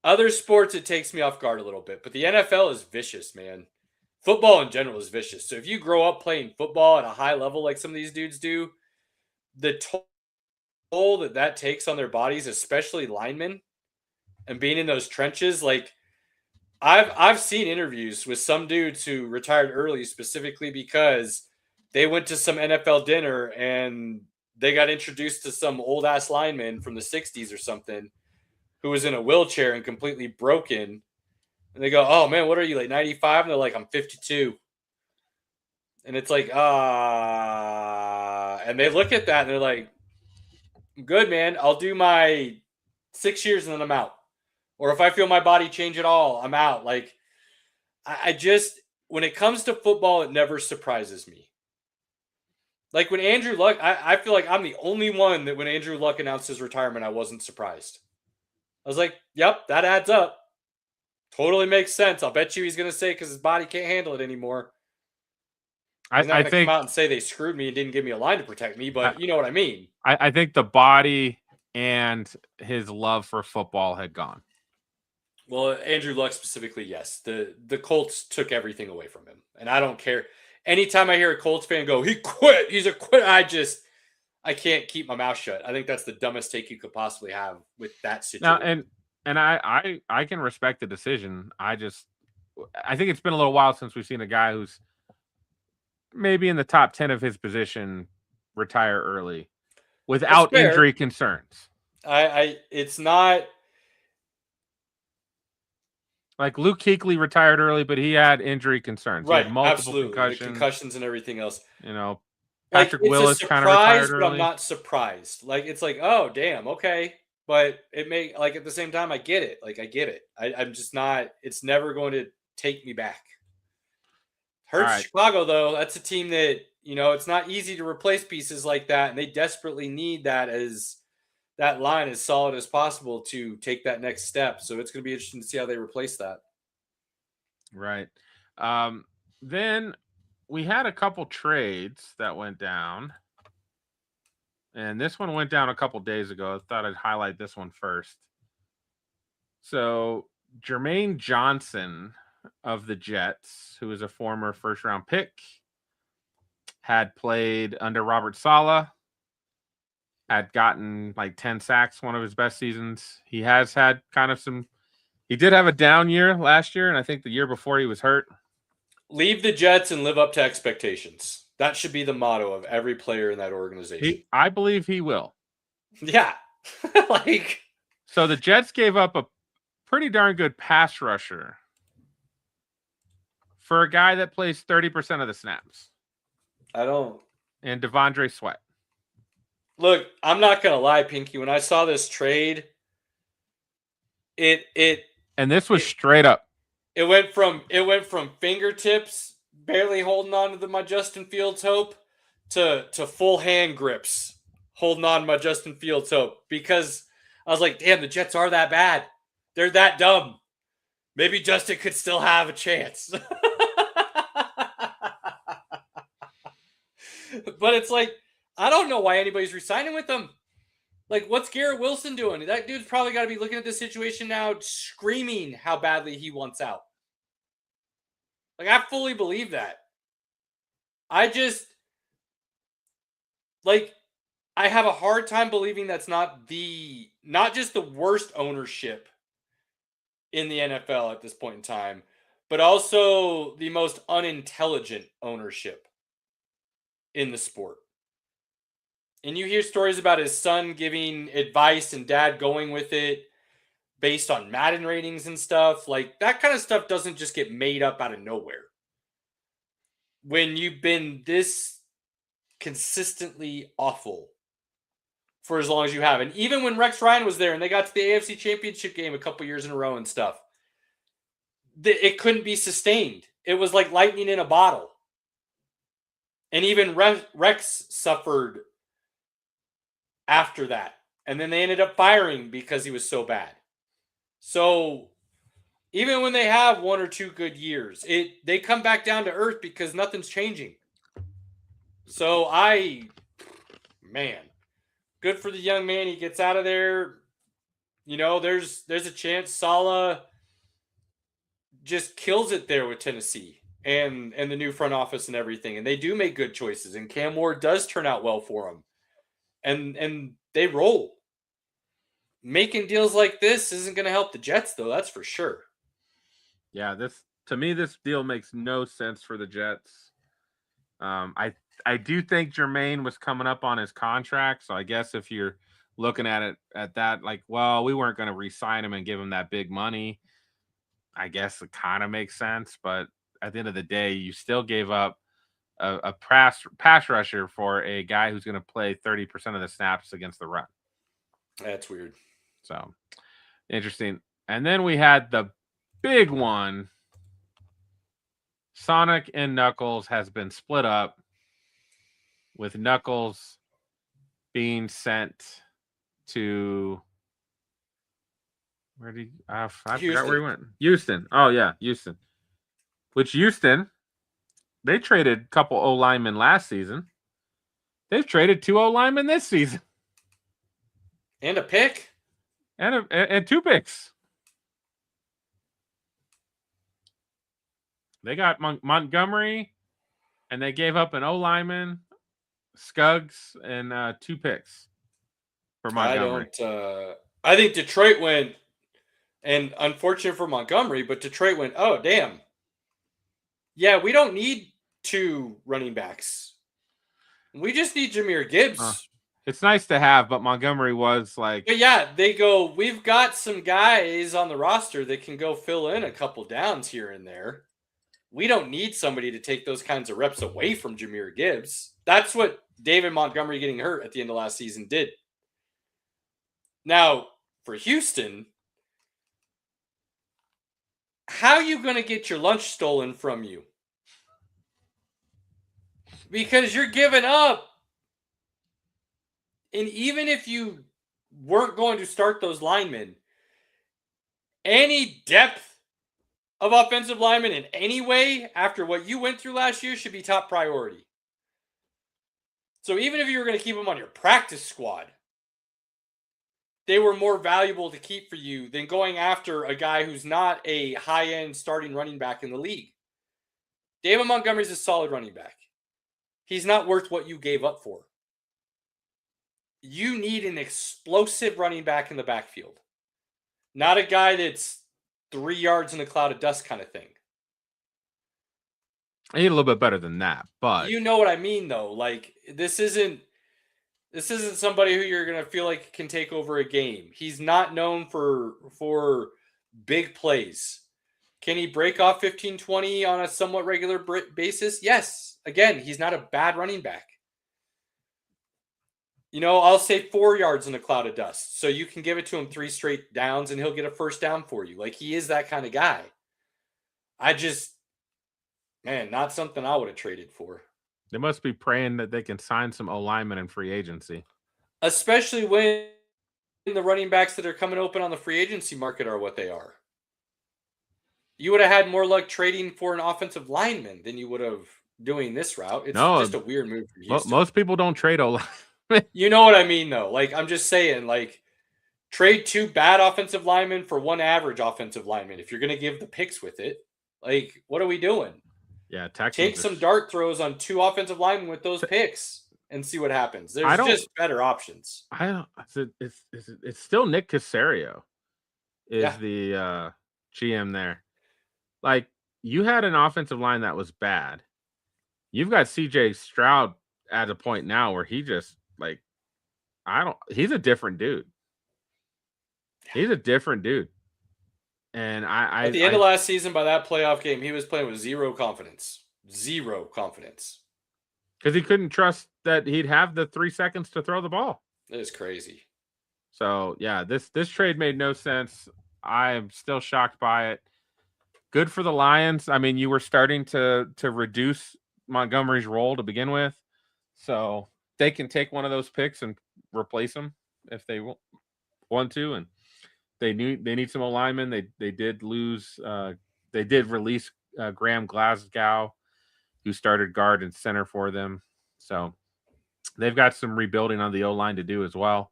Other sports, it takes me off guard a little bit, but the NFL is vicious, man. Football in general is vicious. So if you grow up playing football at a high level like some of these dudes do, the toll that takes on their bodies, especially linemen, and being in those trenches, like I've seen interviews with some dudes who retired early specifically because they went to some NFL dinner and they got introduced to some old ass lineman from the 60s or something who was in a wheelchair and completely broken. And they go, "Oh man, what are you, like 95?" And they're like, "I'm 52." And it's like, and they look at that and they're like, "Good, man. I'll do my 6 years and then I'm out. Or if I feel my body change at all, I'm out." Like, I just, when it comes to football, it never surprises me. Like when Andrew Luck, I feel like I'm the only one that when Andrew Luck announced his retirement, I wasn't surprised. I was like, "Yep, that adds up. Totally makes sense." I'll bet you he's going to say because his body can't handle it anymore. He's not going to come out and say they screwed me and didn't give me a line to protect me, but you know what I mean. I think the body and his love for football had gone. Well, Andrew Luck specifically, yes. The Colts took everything away from him. And I don't care. Anytime I hear a Colts fan go, "He quit, he's a quit," I can't keep my mouth shut. I think that's the dumbest take you could possibly have with that situation. Now, and I can respect the decision. I think it's been a little while since we've seen a guy who's maybe in the top 10 of his position retire early without injury concerns. It's not like Luke Kuechly retired early, but he had injury concerns. Right, he had multiple absolutely. The concussions and everything else. Patrick Willis kind of retired early. But I'm not surprised. Like, it's like, oh damn, okay. But it may, like, at the same time, I get it. Like, I get it. I'm just not. It's never going to take me back. Hurts Chicago though. That's a team that, it's not easy to replace pieces like that, and they desperately need that line as solid as possible to take that next step. So it's going to be interesting to see how they replace that. Right. Then we had a couple trades that went down. And this one went down a couple days ago. I thought I'd highlight this one first. So Jermaine Johnson of the Jets, who is a former first-round pick, had played under Robert Saleh, had gotten like 10 sacks, one of his best seasons. He has had he did have a down year last year, and I think the year before he was hurt. Leave the Jets and live up to expectations. That should be the motto of every player in that organization. I believe he will. Yeah. So the Jets gave up a pretty darn good pass rusher for a guy that plays 30% of the snaps. And Devondre Sweat. Look, I'm not going to lie, Pinky. When I saw this trade, and this was straight up. It went from fingertips, barely holding on to my Justin Fields hope, to full hand grips, holding on to my Justin Fields hope. Because I was like, damn, the Jets are that bad. They're that dumb. Maybe Justin could still have a chance. But it's like, I don't know why anybody's resigning with them. Like, what's Garrett Wilson doing? That dude's probably got to be looking at this situation now, screaming how badly he wants out. Like, I fully believe that. I have a hard time believing that's not just the worst ownership in the NFL at this point in time, but also the most unintelligent ownership in the sport. And you hear stories about his son giving advice and dad going with it based on Madden ratings and stuff. Like, that kind of stuff doesn't just get made up out of nowhere. When you've been this consistently awful for as long as you have. And even when Rex Ryan was there and they got to the AFC Championship game a couple years in a row and stuff, it couldn't be sustained. It was like lightning in a bottle. And even Rex suffered after that. And then they ended up firing because he was so bad. So even when they have one or two good years, they come back down to earth because nothing's changing. So good for the young man. He gets out of there. There's a chance Saleh just kills it there with Tennessee and the new front office and everything. And they do make good choices. And Cam Ward does turn out well for them. And they roll. Making deals like this isn't going to help the Jets, though. That's for sure. Yeah, this deal makes no sense for the Jets. I do think Jermaine was coming up on his contract, so I guess if you're looking at it at that, like, well, we weren't going to re-sign him and give him that big money. I guess it kind of makes sense, but at the end of the day, you still gave up a pass rusher for a guy who's going to play 30% of the snaps against the run. That's weird. So interesting. And then we had the big one. Sonic and Knuckles has been split up, with Knuckles being sent to I forgot where he went. Houston. Oh yeah, Houston. Which Houston, they traded a couple O linemen last season. They've traded 2 O linemen this season. And a pick. And 2 picks. They got Montgomery, and they gave up an O lineman, Scuggs, and 2 picks for Montgomery. I think Detroit went, and unfortunate for Montgomery, but Detroit went, oh, damn. Yeah, we don't need 2 running backs. We just need Jahmyr Gibbs. It's nice to have, but Montgomery was like... But yeah, they go, we've got some guys on the roster that can go fill in a couple downs here and there. We don't need somebody to take those kinds of reps away from Jahmyr Gibbs. That's what David Montgomery getting hurt at the end of last season did. Now, for Houston, how are you going to get your lunch stolen from you? Because you're giving up. And even if you weren't going to start those linemen, any depth of offensive linemen in any way after what you went through last year should be top priority. So even if you were going to keep them on your practice squad, they were more valuable to keep for you than going after a guy who's not a high-end starting running back in the league. David Montgomery's a solid running back. He's not worth what you gave up for. You need an explosive running back in the backfield. Not a guy that's 3 yards in a cloud of dust kind of thing. I need a little bit better than that, but... You know what I mean, though. Like, this isn't somebody who you're going to feel like can take over a game. He's not known for big plays. Can he break off 15-20 on a somewhat regular basis? Yes. Again, he's not a bad running back. You know, I'll say 4 yards in a cloud of dust. So you can give it to him 3 straight downs and he'll get a first down for you. Like, he is that kind of guy. Not something I would have traded for. They must be praying that they can sign some O-linemen in free agency. Especially when the running backs that are coming open on the free agency market are what they are. You would have had more luck trading for an offensive lineman than you would have doing this route. It's just a weird move for Houston. Most people don't trade O-linemen. You know what I mean, though? Like, I'm just saying, like, trade 2 bad offensive linemen for 1 average offensive lineman. If you're going to give the picks with it, like, what are we doing? Yeah, Texans take some dart throws on 2 offensive linemen with those picks and see what happens. There's just better options. It's still Nick Caserio is the GM there. Like, you had an offensive line that was bad. You've got CJ Stroud at a point now where he just he's a different dude. He's a different dude. And at the end of last season, by that playoff game, he was playing with zero confidence. Zero confidence. Because he couldn't trust that he'd have the 3 seconds to throw the ball. It is crazy. So, yeah, this trade made no sense. I am still shocked by it. Good for the Lions. I mean, you were starting to reduce Montgomery's role to begin with. So they can take one of those picks and replace him if they want to. And they need some alignment. They did lose. They did release Graham Glasgow, who started guard and center for them. So they've got some rebuilding on the O-line to do as well.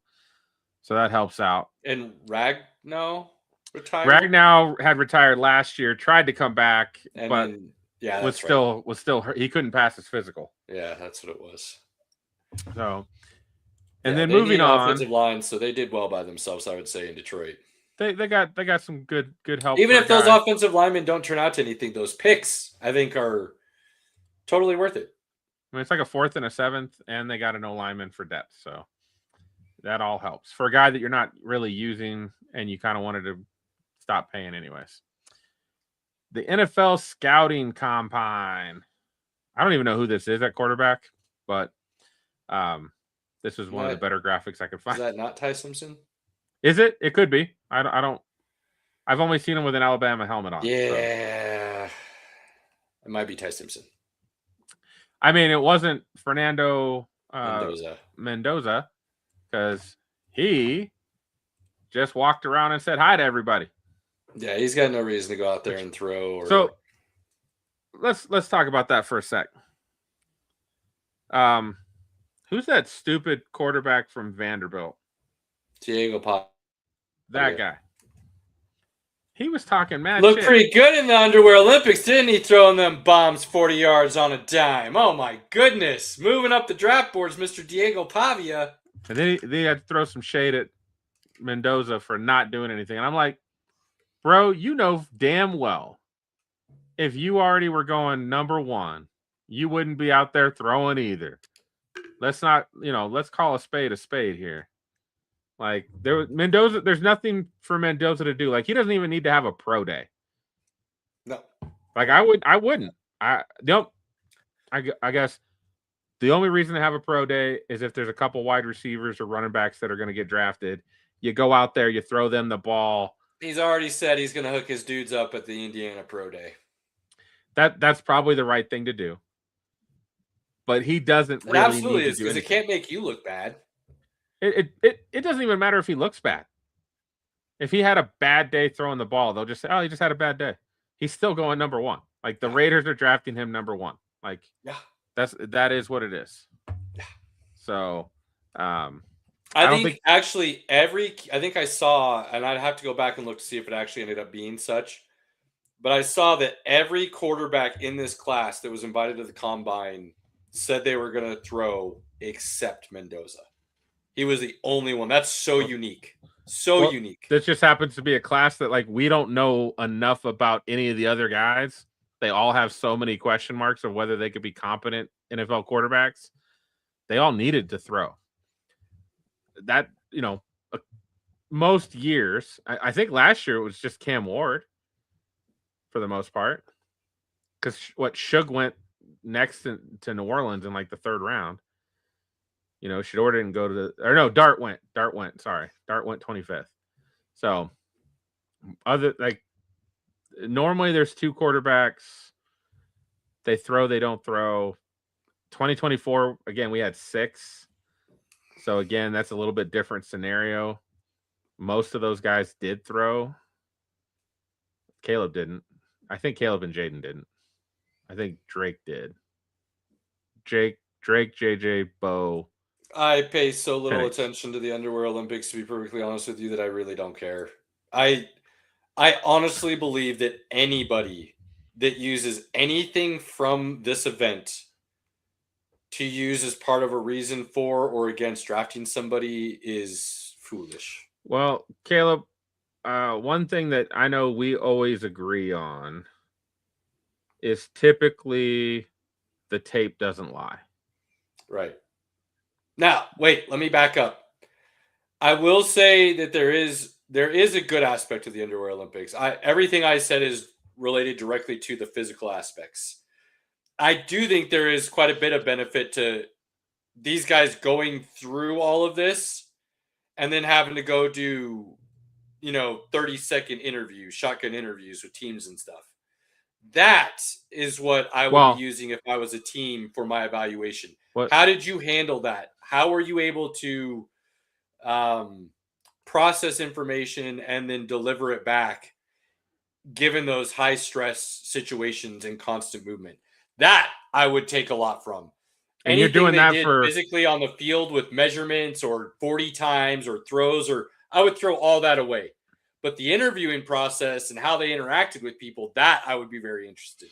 So that helps out. And Ragnow retired? Ragnow had retired last year, tried to come back, but was still hurt. He couldn't pass his physical. Yeah, that's what it was. So, and then moving on, offensive line, so they did well by themselves, I would say, in Detroit. They got some good help. Even if those offensive linemen don't turn out to anything, those picks I think are totally worth it. I mean, it's like a 4th and a 7th, and they got an O lineman for depth. So that all helps for a guy that you're not really using and you kind of wanted to stop paying anyways. The NFL scouting combine. I don't even know who this is at quarterback, but this is one of the better graphics I could find. Is that not Ty Simpson? Is it? It could be. I don't. I've only seen him with an Alabama helmet on. Yeah, so. It might be Ty Simpson. I mean, it wasn't Fernando Mendoza, because he just walked around and said hi to everybody. Yeah, he's got no reason to go out there and throw. Or... So let's talk about that for a sec. Who's that stupid quarterback from Vanderbilt? Diego Pavia. That guy. He was talking mad Looked shit. pretty good in the Underwear Olympics, didn't he? Throwing them bombs 40 yards on a dime. Oh, my goodness. Moving up the draft boards, Mr. Diego Pavia. And then they had to throw some shade at Mendoza for not doing anything. And I'm like, bro, you know damn well if you already were going number one, you wouldn't be out there throwing either. Let's not, let's call a spade here. Like Mendoza, there's nothing for Mendoza to do. Like he doesn't even need to have a pro day. No. Like I wouldn't. I guess the only reason to have a pro day is if there's a couple wide receivers or running backs that are going to get drafted. You go out there, you throw them the ball. He's already said he's going to hook his dudes up at the Indiana Pro Day. That's probably the right thing to do. But he doesn't really absolutely need is, to do because anything. it can't make you look bad. It doesn't even matter if he looks bad. If he had a bad day throwing the ball, they'll just say, "Oh, he just had a bad day." He's still going number one. Like the Raiders are drafting him number one. Like that is what it is. Yeah. So I think I saw, and I'd have to go back and look to see if it actually ended up being such, but I saw that every quarterback in this class that was invited to the combine said they were going to throw except Mendoza. He was the only one. That's so unique. Unique. This just happens to be a class that like we don't know enough about any of the other guys. They all have so many question marks of whether they could be competent NFL quarterbacks. They all needed to throw. That, most years, I think last year it was just Cam Ward for the most part. Because Shug went next to New Orleans in like the third round. Shador didn't go to Dart went. Sorry. Dart went 25th. So normally there's two quarterbacks. They throw, they don't throw. 2024, again, we had 6. So again, that's a little bit different scenario. Most of those guys did throw. Caleb didn't. I think Caleb and Jaden didn't. I think Drake did. Drake, JJ, Bo. I pay so little attention to the Underwear Olympics, to be perfectly honest with you, that I really don't care. I honestly believe that anybody that uses anything from this event to use as part of a reason for or against drafting somebody is foolish. Well, Caleb, one thing that I know we always agree on is typically the tape doesn't lie. Right. Now, wait, let me back up. I will say that there is a good aspect to the Underwear Olympics. Everything I said is related directly to the physical aspects. I do think there is quite a bit of benefit to these guys going through all of this and then having to go do, 30-second interviews, shotgun interviews with teams and stuff. That is what I would be using if I was a team for my evaluation. How did you handle that? How were you able to process information and then deliver it back, given those high stress situations and constant movement? That I would take a lot from. And you're doing that for physically on the field with measurements or 40 times or throws, or I would throw all that away. But the interviewing process and how they interacted with people, that I would be very interested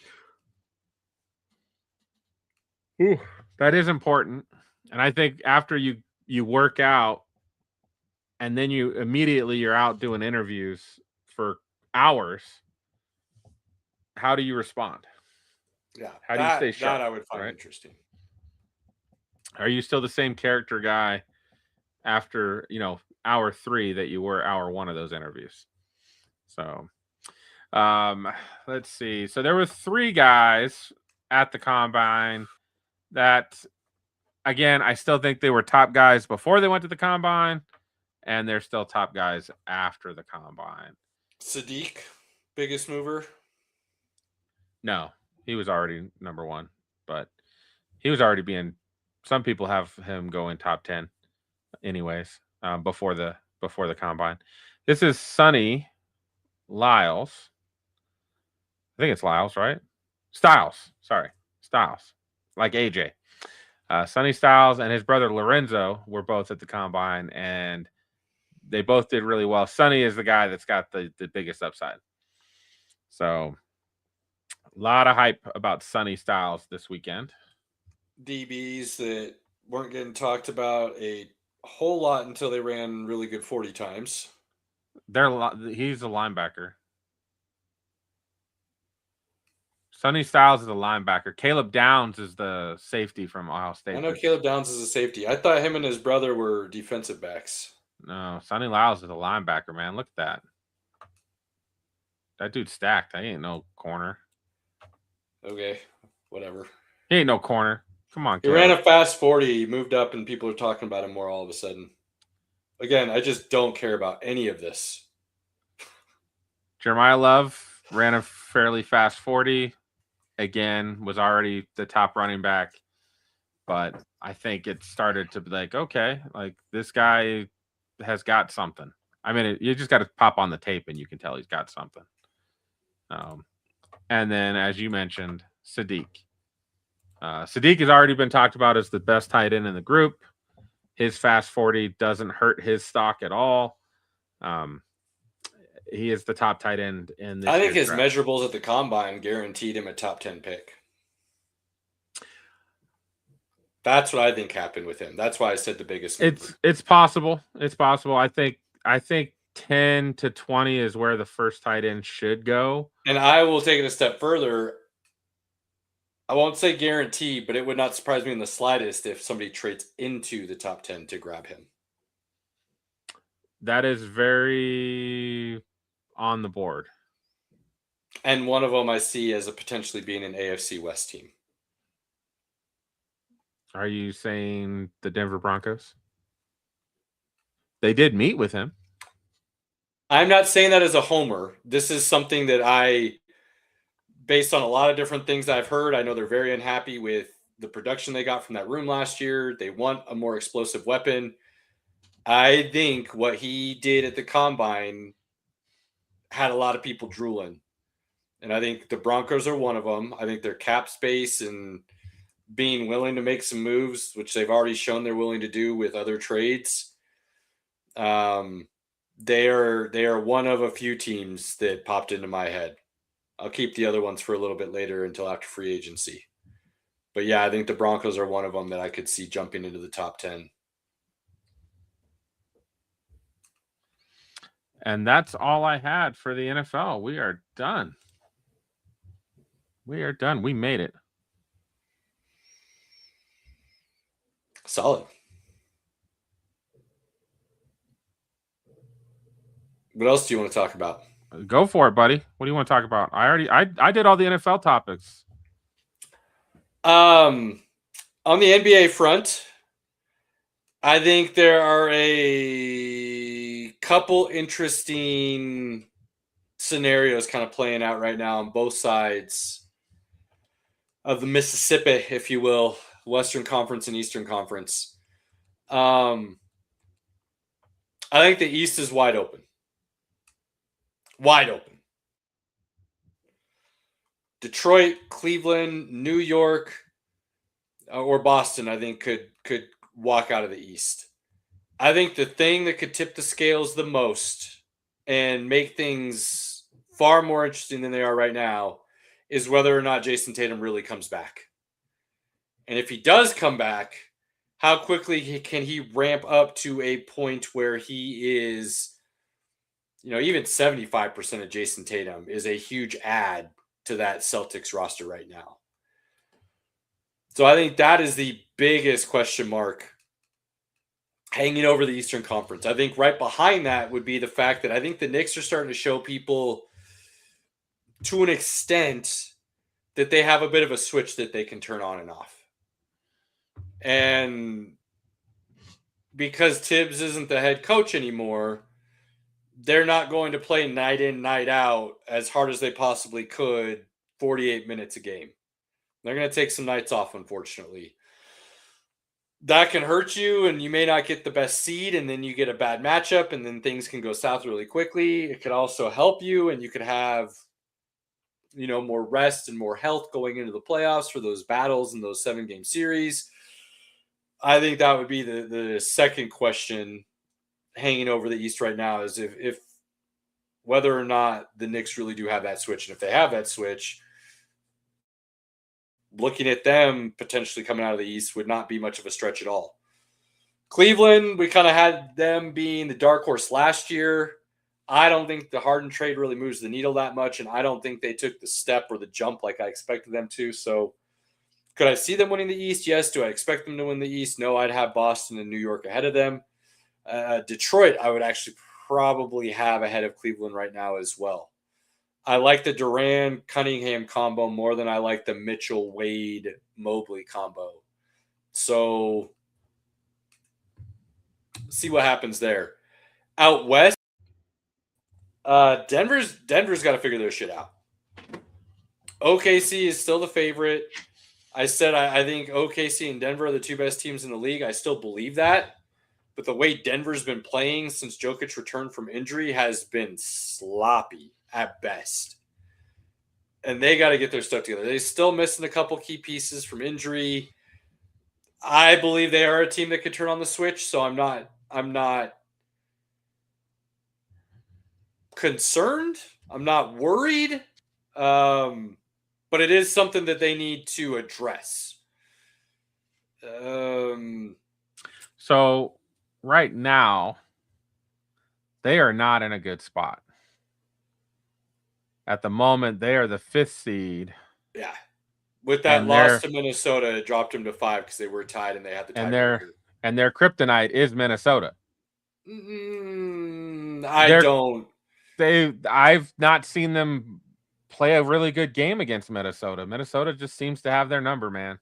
in. Ooh, that is important. And I think after you work out and then you're out doing interviews for hours, how do you respond? Yeah. How do you stay sharp? That I would find interesting. Are you still the same character guy after, hour 3 that you were hour 1 of those interviews. So, let's see. So there were 3 guys at the combine that, again, I still think they were top guys before they went to the combine, and they're still top guys after the combine. Sadiq, biggest mover. No, he was already number 1, but he was already being. Some people have him going top 10, anyways, before the combine. This is Sonny Lyles. I think it's Lyles, right? Styles. Sorry, Styles, like AJ. Sonny Styles and his brother Lorenzo were both at the combine, and they both did really well. Sonny is the guy that's got the biggest upside. So, a lot of hype about Sonny Styles this weekend. DBs that weren't getting talked about a whole lot until they ran really good 40 times. He's a linebacker. Sonny Styles is a linebacker. Caleb Downs is the safety from Ohio State. I know Caleb Downs is a safety. I thought him and his brother were defensive backs. No, Sonny Lyles is a linebacker, man. Look at that. That dude's stacked. He ain't no corner. Okay, whatever. He ain't no corner. Come on, He Caleb. ran a fast 40, he moved up, and people are talking about him more all of a sudden. Again, I just don't care about any of this. Jeremiah Love ran a fairly fast 40. Again, was already the top running back. But I think it started to be like, okay, like this guy has got something. I mean, you just got to pop on the tape and you can tell he's got something. And then, as you mentioned, Sadiq. Sadiq has already been talked about as the best tight end in the group. His fast 40 doesn't hurt his stock at all. He is the top tight end in this. I think his measurables at the combine guaranteed him a top 10 pick. That's what I think happened with him. That's why I said the biggest mover. It's possible. It's possible. I think 10 to 20 is where the first tight end should go. And I will take it a step further. I won't say guarantee, but it would not surprise me in the slightest if somebody trades into the top 10 to grab him. That is very on the board. And one of them I see as a potentially being an AFC West team. Are you saying the Denver Broncos? They did meet with him. I'm not saying that as a homer. This is something that based on a lot of different things I've heard, I know they're very unhappy with the production they got from that room last year. They want a more explosive weapon. I think what he did at the combine had a lot of people drooling. And I think the Broncos are one of them. I think their cap space and being willing to make some moves, which they've already shown they're willing to do with other trades. They are one of a few teams that popped into my head. I'll keep the other ones for a little bit later until after free agency. But yeah, I think the Broncos are one of them that I could see jumping into the top 10. And that's all I had for the NFL. We are done. We are done. We made it. Solid. What else do you want to talk about? Go for it, buddy. What do you want to talk about? I did all the NFL topics. On the NBA front, I think there are a couple interesting scenarios kind of playing out right now on both sides of the Mississippi, if you will, Western Conference and Eastern Conference. I think the East is wide open. Wide open. Detroit, Cleveland, New York, or Boston, I think could walk out of the East. I think the thing that could tip the scales the most and make things far more interesting than they are right now is whether or not Jason Tatum really comes back. And if he does come back, how quickly can he ramp up to a point where he is, even 75% of Jason Tatum is a huge add to that Celtics roster right now. So I think that is the biggest question mark hanging over the Eastern Conference. I think right behind that would be the fact that I think the Knicks are starting to show people to an extent that they have a bit of a switch that they can turn on and off. And because Tibbs isn't the head coach anymore, they're not going to play night in, night out as hard as they possibly could, 48 minutes a game. They're going to take some nights off, unfortunately. That can hurt you, and you may not get the best seed, and then you get a bad matchup, and then things can go south really quickly. It could also help you, and you could have, more rest and more health going into the playoffs for those battles and those 7-game series. I think that would be the second question hanging over the East right now, is if whether or not the Knicks really do have that switch. And if they have that switch, looking at them potentially coming out of the East would not be much of a stretch at all. Cleveland, we kind of had them being the dark horse last year. I don't think the Harden trade really moves the needle that much, and I don't think they took the step or the jump like I expected them to. So could I see them winning the East? Yes. Do I expect them to win the East? No, I'd have Boston and New York ahead of them. Detroit, I would actually probably have ahead of Cleveland right now as well. I like the Durant-Cunningham combo more than I like the Mitchell-Wade-Mobley combo. So see what happens there. Out west, Denver's got to figure their shit out. OKC is still the favorite. I said I think OKC and Denver are the two best teams in the league. I still believe that. But the way Denver's been playing since Jokic returned from injury has been sloppy at best. And they got to get their stuff together. They're still missing a couple key pieces from injury. I believe they are a team that could turn on the switch, so I'm not concerned. I'm not worried. But it is something that they need to address. So right now, they are not in a good spot. At the moment, they are the 5th seed. Yeah. With that loss to Minnesota, it dropped them to 5 because they were tied and they had the tiebreaker. And their kryptonite is Minnesota. I've not seen them play a really good game against Minnesota. Minnesota just seems to have their number, man.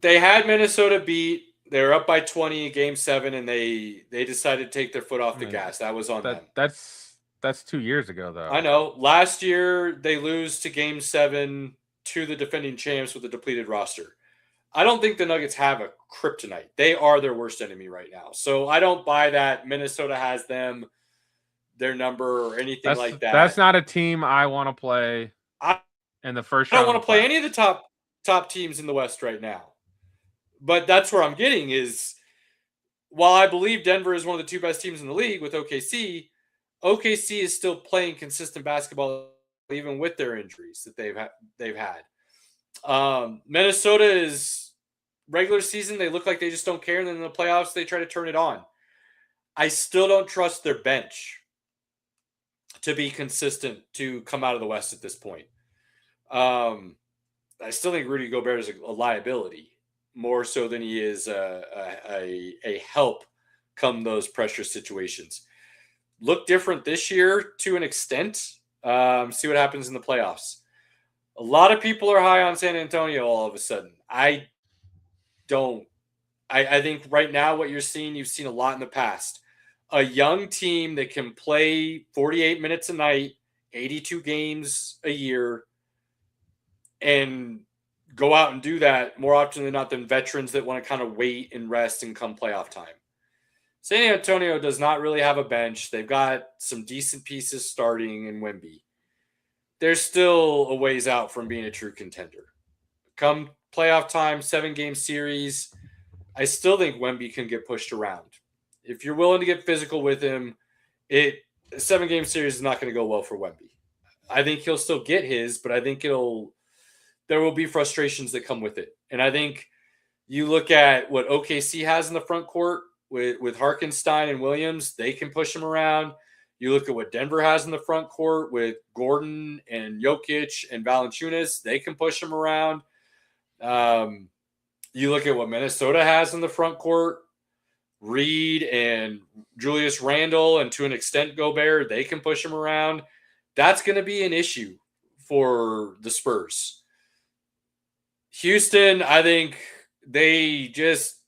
They had Minnesota beat. They were up by 20 in Game 7, and they decided to take their foot off the gas. That was on them. That's 2 years ago, though. I know. Last year, they lose to Game 7 to the defending champs with a depleted roster. I don't think the Nuggets have a kryptonite. They are their worst enemy right now. So I don't buy that Minnesota has them, their number, or anything like that. That's not a team I want to play in the first round. I don't want to play any of the top teams in the West right now. But that's where I'm getting is, while I believe Denver is one of the 2 best teams in the league with OKC, OKC is still playing consistent basketball even with their injuries that they've had. Minnesota is regular season. They look like they just don't care. And then in the playoffs, they try to turn it on. I still don't trust their bench to be consistent to come out of the West at this point. I still think Rudy Gobert is a liability more so than he is a help come those pressure situations. Look different this year to an extent. See what happens in the playoffs. A lot of people are high on San Antonio all of a sudden. I don't. I think right now what you've seen a lot in the past. A young team that can play 48 minutes a night, 82 games a year, and go out and do that more often than not than veterans that want to kind of wait and rest and come playoff time. San Antonio does not really have a bench. They've got some decent pieces starting in Wemby. They're still a ways out from being a true contender. Come playoff time, 7-game series, I still think Wemby can get pushed around. If you're willing to get physical with him, a 7-game series is not going to go well for Wemby. I think he'll still get his, but I think there will be frustrations that come with it. And I think you look at what OKC has in the front court with Harkenstein and Williams, they can push him around. You look at what Denver has in the front court with Gordon and Jokic and Valanciunas, they can push him around. You look at what Minnesota has in the front court Reed and Julius Randle, and to an extent Gobert, they can push him around. That's going to be an issue for the Spurs. Houston, I think they just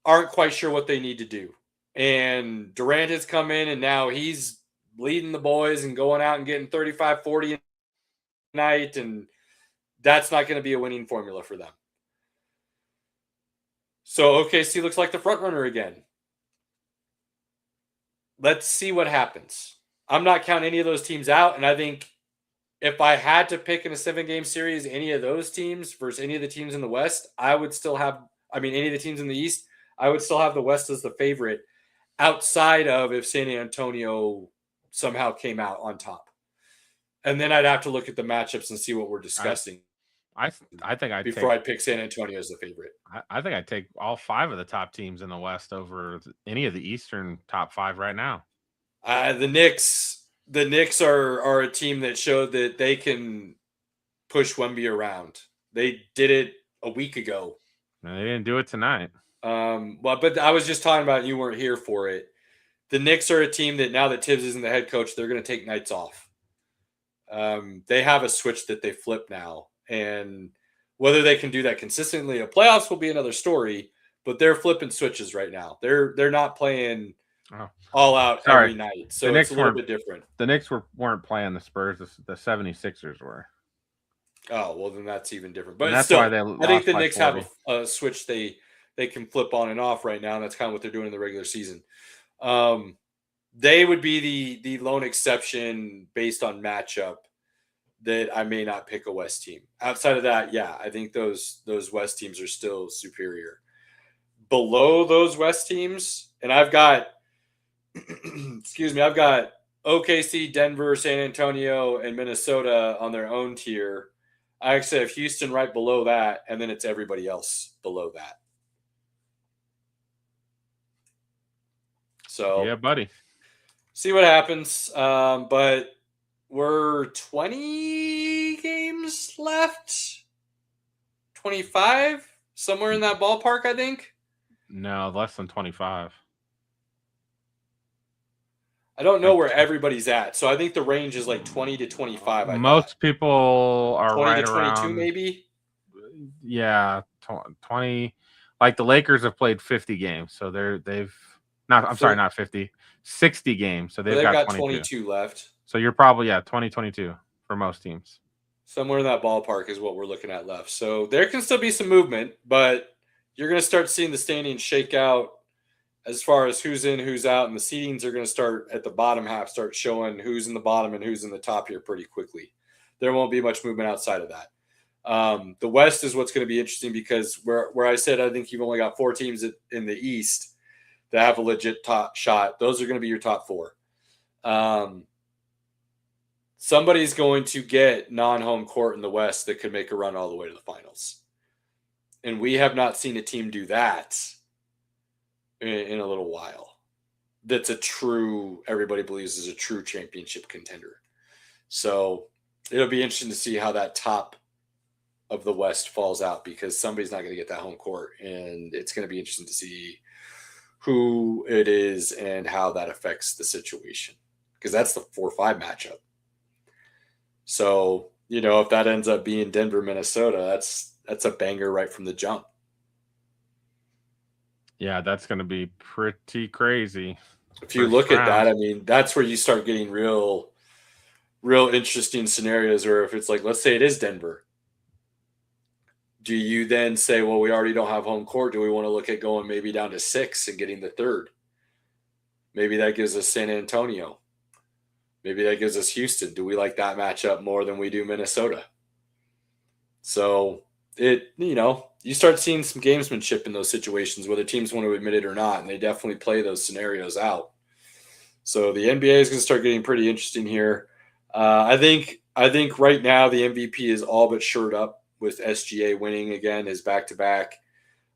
aren't quite sure what they need to do. And Durant has come in, and now he's leading the boys and going out and getting 35, 40 a night, and that's not going to be a winning formula for them. So OKC looks like the front runner again. Let's see what happens. I'm not counting any of those teams out, and I think if I had to pick in a 7-game series any of those teams versus any of the teams in the West, I would still have, any of the teams in the East, I would still have the West as the favorite, outside of if San Antonio somehow came out on top. And then I'd have to look at the matchups and see what we're discussing. I think I'd pick San Antonio as the favorite. I think I'd take all 5 of the top teams in the West over any of the Eastern top 5 right now. The Knicks are a team that showed that they can push Wemby around. They did it a week ago. No, they didn't do it tonight. But I was just talking about, you weren't here for it. The Knicks are a team that now that Tibbs isn't the head coach, they're going to take nights off. They have a switch that they flip now. And whether they can do that consistently in playoffs will be another story, but they're flipping switches right now. They're not playing all out every night. So it's a little bit different. The Knicks weren't playing the Spurs. The 76ers were. Oh, well, then that's even different. But that's still, why I think the Knicks have a switch they can flip on and off right now, and that's kind of what they're doing in the regular season. They would be the lone exception based on matchup that I may not pick a West team. Outside of that, yeah, I think those West teams are still superior. Below those West teams, and I've got I've got OKC, Denver, San Antonio, and Minnesota on their own tier. I actually have Houston right below that, and then it's everybody else below that. So yeah, buddy. See what happens. But we're 20 games left. 25, somewhere in that ballpark, I think. No, less than 25. I don't know where everybody's at, so I think the range is like 20 to 25. Most people are 20 right to 22, around, maybe. Yeah, 20. Like the Lakers have played 50 games, so they've not. I'm sorry, not 50, 60 games. So they've got 22 left. So you're probably 2022 for most teams. Somewhere in that ballpark is what we're looking at left. So there can still be some movement, but you're going to start seeing the standings shake out as far as who's in, who's out, and the seedings are going to start at the bottom half, start showing who's in the bottom and who's in the top here pretty quickly. There won't be much movement outside of that. The West is what's going to be interesting because where I said I think you've only got 4 teams in the East that have a legit top shot. Those are going to be your top 4. Somebody's going to get non-home court in the West that could make a run all the way to the finals. And we have not seen a team do that in a little while. That's everybody believes is a true championship contender. So it'll be interesting to see how that top of the West falls out because somebody's not going to get that home court. And it's going to be interesting to see who it is and how that affects the situation. Because that's the 4-5 matchup. So, if that ends up being Denver, Minnesota, that's a banger right from the jump. Yeah, that's going to be pretty crazy. If you look at that, that's where you start getting real interesting scenarios where if it's like, let's say it is Denver. Do you then say, well, we already don't have home court. Do we want to look at going maybe down to 6 and getting the 3rd? Maybe that gives us San Antonio. Maybe that gives us Houston. Do we like that matchup more than we do Minnesota? So you start seeing some gamesmanship in those situations, whether teams want to admit it or not, and they definitely play those scenarios out. So the NBA is going to start getting pretty interesting here. I think right now the MVP is all but shored up with SGA winning again his back-to-back.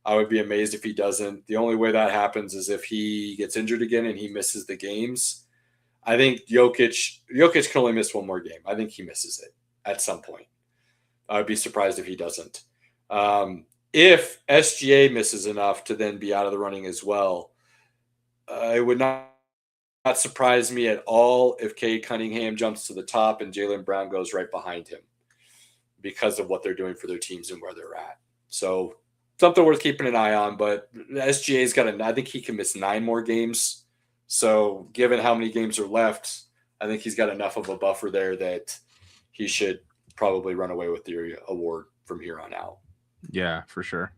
I would be amazed if he doesn't. The only way that happens is if he gets injured again and he misses the games. I think Jokic can only miss one more game. I think he misses it at some point. I would be surprised if he doesn't. If SGA misses enough to then be out of the running as well, it would not surprise me at all if Cade Cunningham jumps to the top and Jaylen Brown goes right behind him because of what they're doing for their teams and where they're at. So something worth keeping an eye on. But SGA's I think he can miss 9 more games. So given how many games are left, I think he's got enough of a buffer there that he should probably run away with the award from here on out. Yeah, for sure.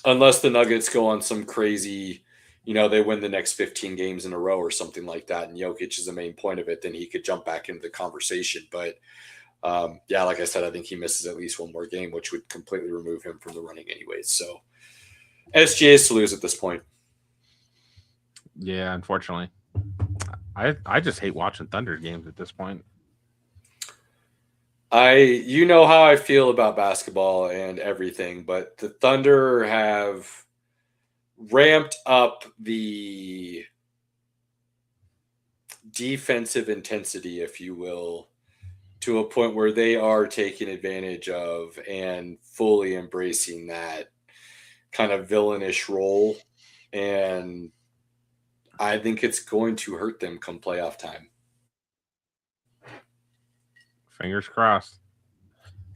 Unless the Nuggets go on some crazy, they win the next 15 games in a row or something like that, and Jokic is the main point of it, then he could jump back into the conversation. But yeah, like I said, I think he misses at least 1 more game, which would completely remove him from the running anyways. So SGA is to lose at this point. Yeah, unfortunately. I just hate watching Thunder games at this point. You know how I feel about basketball and everything, but the Thunder have ramped up the defensive intensity, if you will, to a point where they are taking advantage of and fully embracing that kind of villainish role. And I think it's going to hurt them come playoff time. Fingers crossed.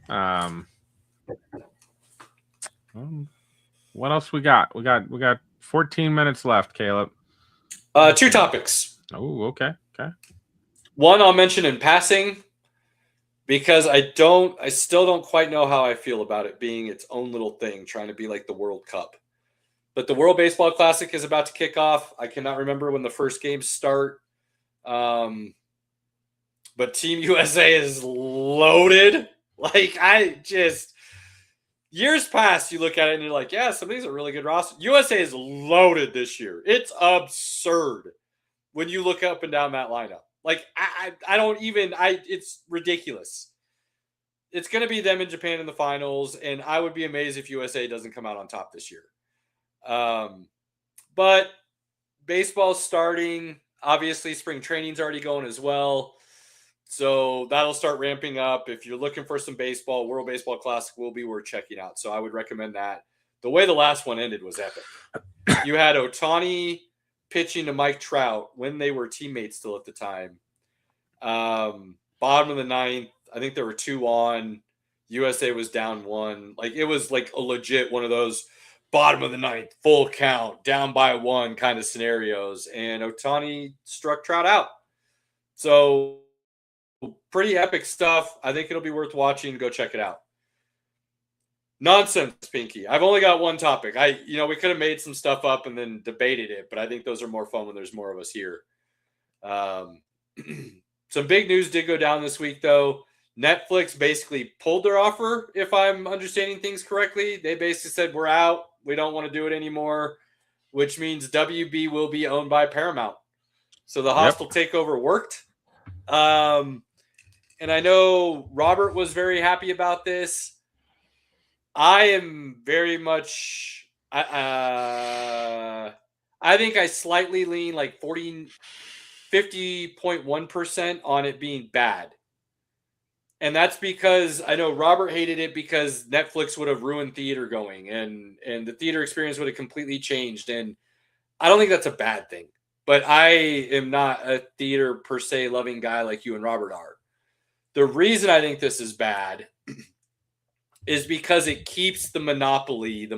What else we got? We got 14 minutes left, Caleb. 2 topics. Oh, okay. One I'll mention in passing because I still don't quite know how I feel about it being its own little thing, trying to be like the World Cup. But the World Baseball Classic is about to kick off. I cannot remember when the first games start. But Team USA is loaded. Like, years past, you look at it and you're like, yeah, some of these are really good rosters. USA is loaded this year. It's absurd when you look up and down that lineup. Like, it's ridiculous. It's going to be them in Japan in the finals, and I would be amazed if USA doesn't come out on top this year. But baseball's starting. Obviously, spring training's already going as well. So that'll start ramping up. If you're looking for some baseball, World Baseball Classic will be worth checking out. So I would recommend that. The way the last one ended was epic. You had Ohtani pitching to Mike Trout when they were teammates still at the time. Bottom of the 9th, I think there were 2 on. USA was down 1. Like, it was like a legit one of those bottom of the 9th, full count, down by 1 kind of scenarios. And Ohtani struck Trout out. So pretty epic stuff. I think it'll be worth watching. Go check it out. Nonsense, Pinky. I've only got 1 topic. We could have made some stuff up and then debated it, but I think those are more fun when there's more of us here. Some big news did go down this week, though. Netflix basically pulled their offer, if I'm understanding things correctly. They basically said, we're out. We don't want to do it anymore, which means WB will be owned by Paramount. So the hostile takeover worked. And I know Robert was very happy about this. I am very much I think I slightly lean like 50.1% on it being bad. And that's because I know Robert hated it because Netflix would have ruined theater going and the theater experience would have completely changed. And I don't think that's a bad thing. But I am not a theater per se loving guy like you and Robert are. The reason I think this is bad is because it keeps the monopoly.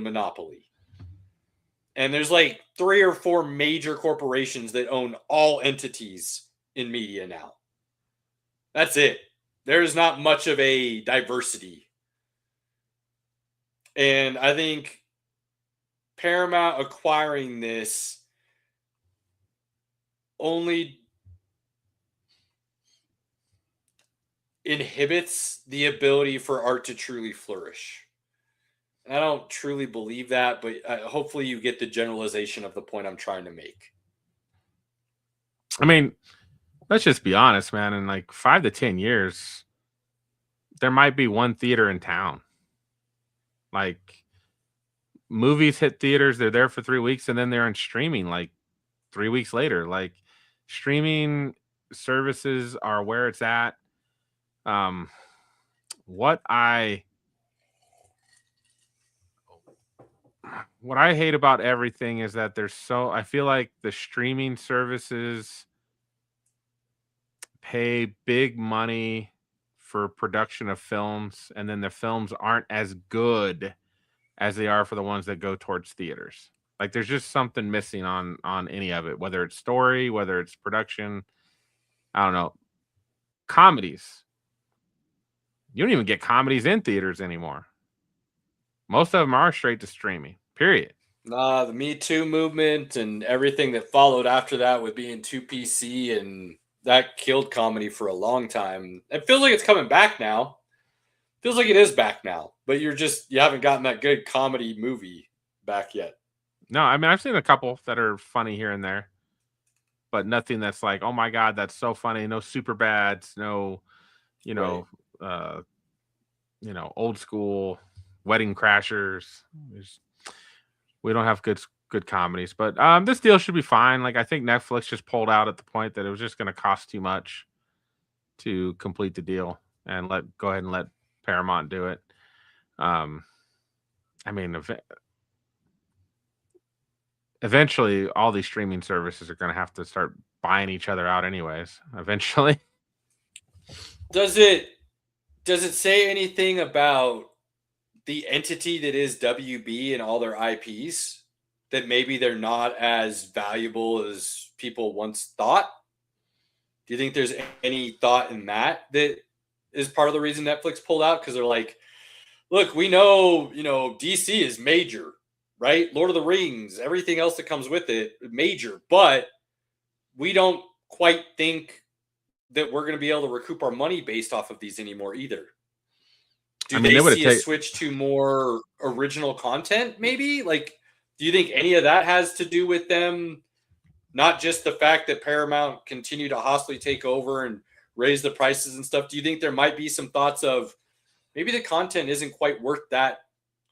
And there's like 3 or 4 major corporations that own all entities in media now. That's it. There's not much of a diversity. And I think Paramount acquiring this only inhibits the ability for art to truly flourish. And I don't truly believe that, but hopefully you get the generalization of the point I'm trying to make. I mean, let's just be honest, man. In like 5 to 10 years, there might be 1 theater in town. Like, movies hit theaters, they're there for 3 weeks, and then they're in streaming like 3 weeks later. Like, streaming services are where it's at. What I what I hate about everything is that I feel like the streaming services pay big money for production of films, and then the films aren't as good as they are for the ones that go towards theaters. Like there's just something missing on any of it, whether it's story, whether it's production. I don't know. Comedies. You don't even get comedies in theaters anymore. Most of them are straight to streaming. Period. Nah, the Me Too movement and everything that followed after that with being too PC, and that killed comedy for a long time. It feels like it's coming back now. Feels like it is back now, but you haven't gotten that good comedy movie back yet. No, I mean I've seen a couple that are funny here and there, but nothing that's like, oh my god, that's so funny. No super bads, no, uh, old school Wedding Crashers. We don't have good comedies, but this deal should be fine. Like I think Netflix just pulled out at the point that it was just going to cost too much to complete the deal and go ahead and let Paramount do it. I mean, eventually, all these streaming services are going to have to start buying each other out, anyways. Eventually, Does it say anything about the entity that is WB and all their IPs, that maybe they're not as valuable as people once thought? Do you think there's any thought in that is part of the reason Netflix pulled out? Because they're like, look, we know, DC is major, right? Lord of the Rings, everything else that comes with it, major, but we don't quite think that we're going to be able to recoup our money based off of these anymore either. Do they see a switch to more original content, maybe? Like, do you think any of that has to do with them? Not just the fact that Paramount continue to hostily take over and raise the prices and stuff. Do you think there might be some thoughts of maybe the content isn't quite worth that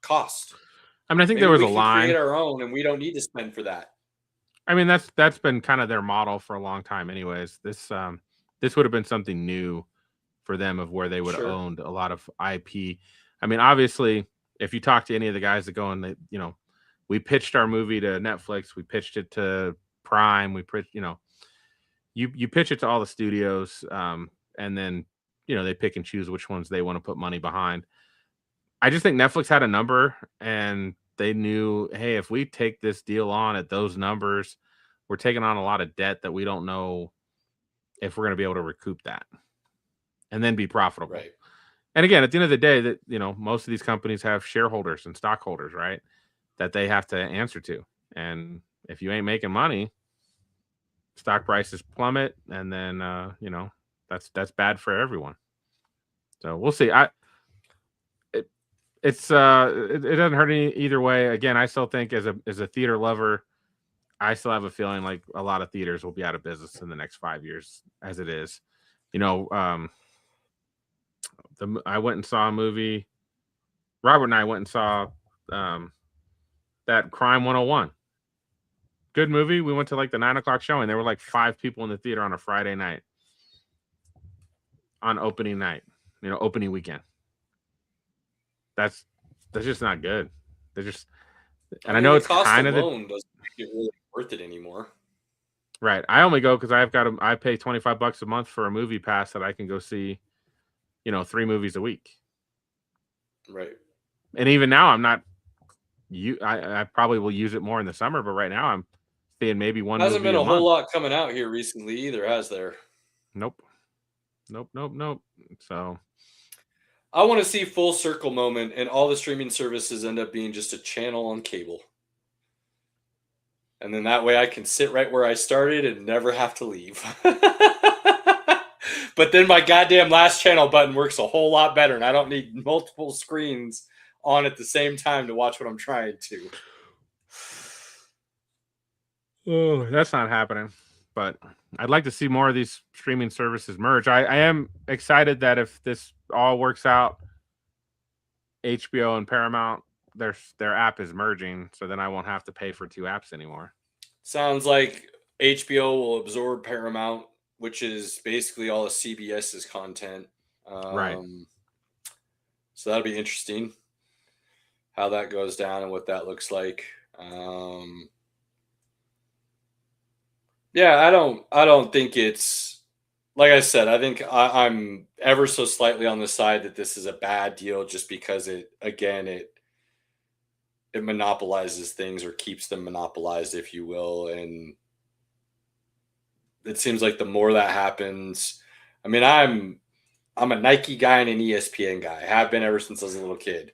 cost? I mean, I think there was a line. Create our own, and we don't need to spend for that. I mean, that's been kind of their model for a long time, anyways. This would have been something new for them, of where they would have owned a lot of IP. I mean, obviously, if you talk to any of the guys that go and we pitched our movie to Netflix, we pitched it to Prime, we pitched, you pitch it to all the studios, and then they pick and choose which ones they want to put money behind. I just think Netflix had a number, and they knew, hey, if we take this deal on at those numbers, we're taking on a lot of debt that we don't know if we're going to be able to recoup that and then be profitable. Right. And again, at the end of the day, that most of these companies have shareholders and stockholders, right, that they have to answer to. And if you ain't making money, stock prices plummet, and then that's bad for everyone. So we'll see. It doesn't hurt either way. Again, I still think as a theater lover, I still have a feeling like a lot of theaters will be out of business in the next 5 years, as it is. I went and saw a movie. Robert and I went and saw that Crime 101. Good movie. We went to like the 9:00 showing. There were like 5 people in the theater on a Friday night, on opening night, opening weekend. That's just not good. I know it's kind of doesn't make it really worth it anymore. Right. I only go because I pay $25 a month for a movie pass that I can go see, 3 movies a week. Right. And even now I'm not. I probably will use it more in the summer, but right now I'm seeing maybe one. Hasn't been a whole lot coming out here recently either, has there? Nope. So I want to see full circle moment, and all the streaming services end up being just a channel on cable. And then that way I can sit right where I started and never have to leave. But then my goddamn last channel button works a whole lot better, and I don't need multiple screens on at the same time to watch what I'm trying to. Oh, that's not happening. But I'd like to see more of these streaming services merge. I am excited that if this all works out, HBO and Paramount, their app is merging, so then I won't have to pay for 2 apps anymore. Sounds like HBO will absorb Paramount, which is basically all of CBS's content. Right. So that'll be interesting. how that goes down and what that looks like. Yeah, I don't think it's like I said. I think I'm ever so slightly on the side that this is a bad deal, just because it monopolizes things or keeps them monopolized, if you will, and it seems like the more that happens. I mean, I'm a Nike guy and an ESPN guy. I have been ever since I was a little kid.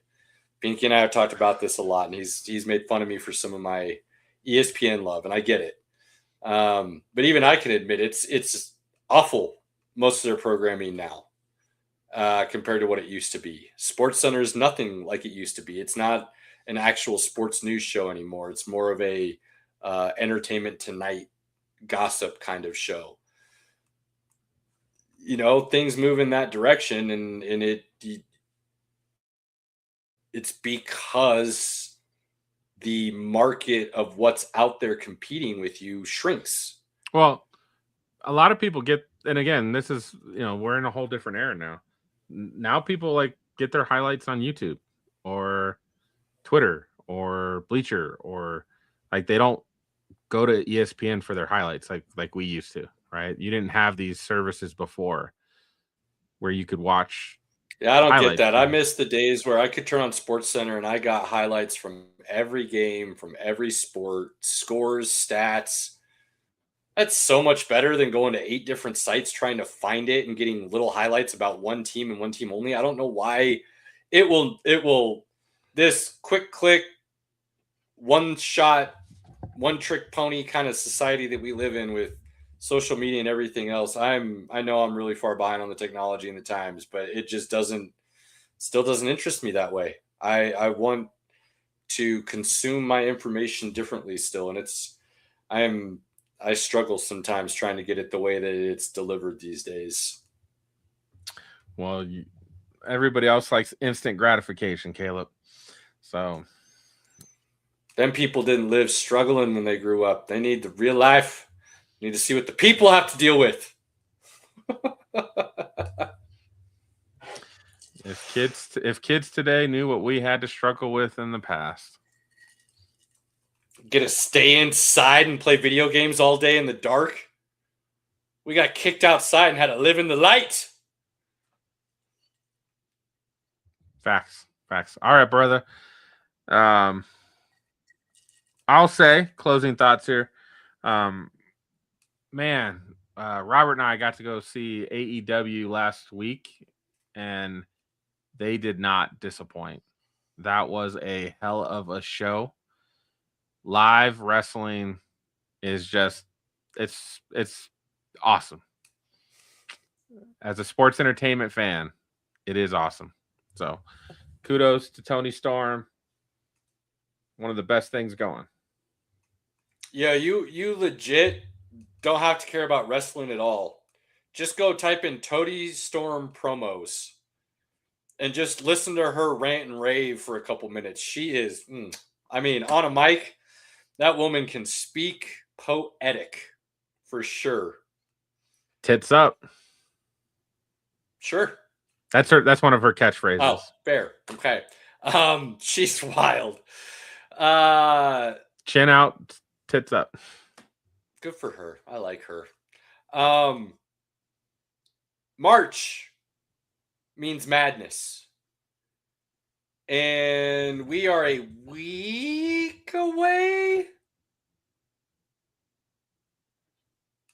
Pinky and I have talked about this a lot, and he's made fun of me for some of my ESPN love, and I get it. But even I can admit it's awful, most of their programming now, compared to what it used to be. Sports Center is nothing like it used to be. It's not an actual sports news show anymore. It's more of a Entertainment Tonight gossip kind of show. Things move in that direction, and it's because the market of what's out there competing with you shrinks. Well, a lot of people get, and again, this is, we're in a whole different era now. Now people like get their highlights on YouTube or Twitter or Bleacher, or like they don't go to ESPN for their highlights like we used to, right? You didn't have these services before where you could watch. Yeah, I don't get that. I from. miss the days where I could turn on Sports Center and I got highlights from every game, from every sport, scores, stats. That's so much better than going to 8 different sites trying to find it and getting little highlights about one team and one team only. I don't know why it will this quick click, one shot, one trick pony kind of society that we live in with social media and everything else. I know I'm really far behind on the technology and the times, but it just still doesn't interest me that way. I want to consume my information differently still, and I struggle sometimes trying to get it the way that it's delivered these days. Well, everybody else likes instant gratification, Caleb. So Them people didn't live struggling when they grew up. They need the real life. Need to see what the people have to deal with. If kids today knew what we had to struggle with in the past. Get to stay inside and play video games all day in the dark. We got kicked outside and had to live in the light. Facts. All right, brother. I'll say closing thoughts here. Man, Robert and I got to go see AEW last week, and they did not disappoint. That was a hell of a show. Live wrestling is just it's awesome. As a sports entertainment fan, it is awesome. So kudos to Tony Storm. One of the best things going. Yeah, you legit don't have to care about wrestling at all. Just go type in Tony Storm promos and just listen to her rant and rave for a couple minutes. She is, I mean, on a mic, that woman can speak poetic for sure. Tits up. Sure. That's one of her catchphrases. Oh, fair. Okay. She's wild. Chin out, tits up. Good for her. I like her. March means madness. And we are a week away.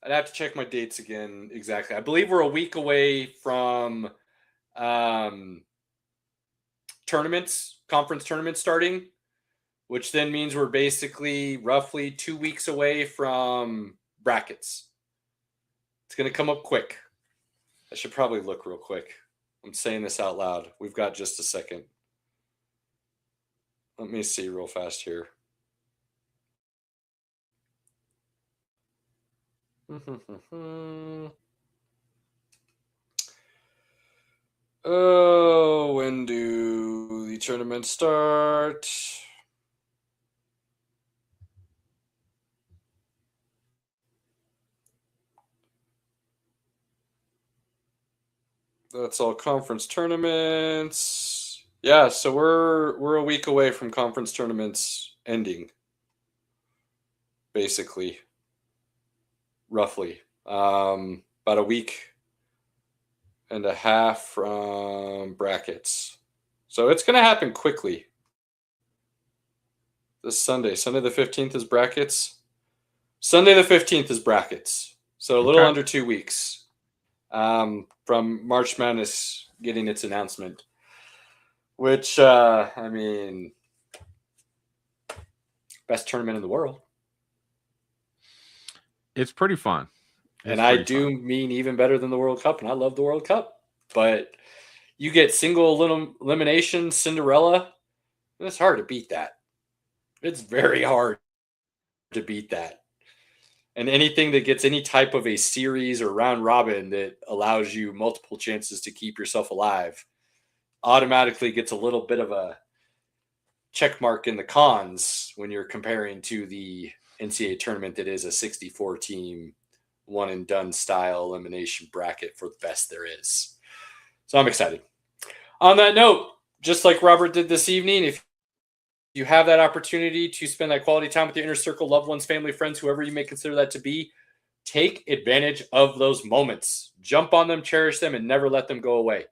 I'd have to check my dates again exactly. I believe we're a week away from conference tournaments starting, which then means we're basically roughly 2 weeks away from brackets. It's going to come up quick. I should probably look real quick. I'm saying this out loud. We've got just a second. Let me see real fast here. Oh, when do the tournaments start? That's all conference tournaments. Yeah, so we're a week away from conference tournaments ending, basically, roughly. About a week and a half from brackets. So it's going to happen quickly. This Sunday the 15th is brackets. Sunday the 15th is brackets. So a little under 2 weeks from March Madness getting its announcement. Which, I mean, best tournament in the world. It's pretty fun. And I do mean even better than the World Cup, and I love the World Cup. But you get single elimination, Cinderella, it's hard to beat that. It's very hard to beat that. And anything that gets any type of a series or round robin that allows you multiple chances to keep yourself alive automatically gets a little bit of a check mark in the cons when you're comparing to the NCAA tournament that is a 64-team one and done style elimination bracket for the best there is. So I'm excited. On that note, just like Robert did this evening, if you have that opportunity to spend that quality time with your inner circle, loved ones, family, friends, whoever you may consider that to be, take advantage of those moments. Jump on them, cherish them, and never let them go away.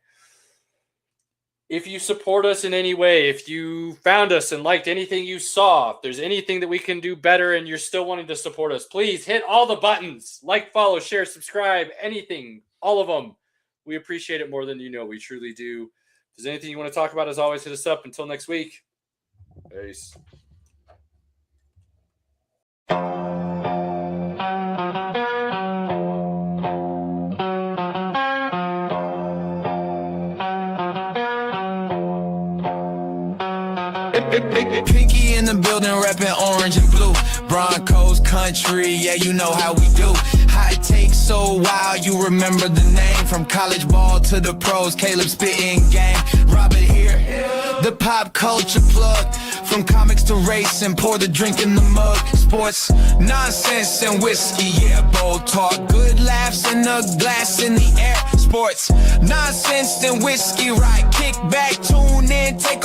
If you support us in any way, if you found us and liked anything you saw, if there's anything that we can do better and you're still wanting to support us, please hit all the buttons. Like, follow, share, subscribe, anything, all of them. We appreciate it more than you know. We truly do. If there's anything you want to talk about, as always, hit us up. Until next week. Peace. Pinky in the building, reppin' orange and blue. Broncos country, yeah, you know how we do. High take so wild, you remember the name. From college ball to the pros, Caleb spitting game. Robert here, the pop culture plug. From comics to racing, pour the drink in the mug. Sports, nonsense and whiskey, yeah, bold talk. Good laughs and a glass in the air. Sports, nonsense and whiskey, right? Kick back, tune in, take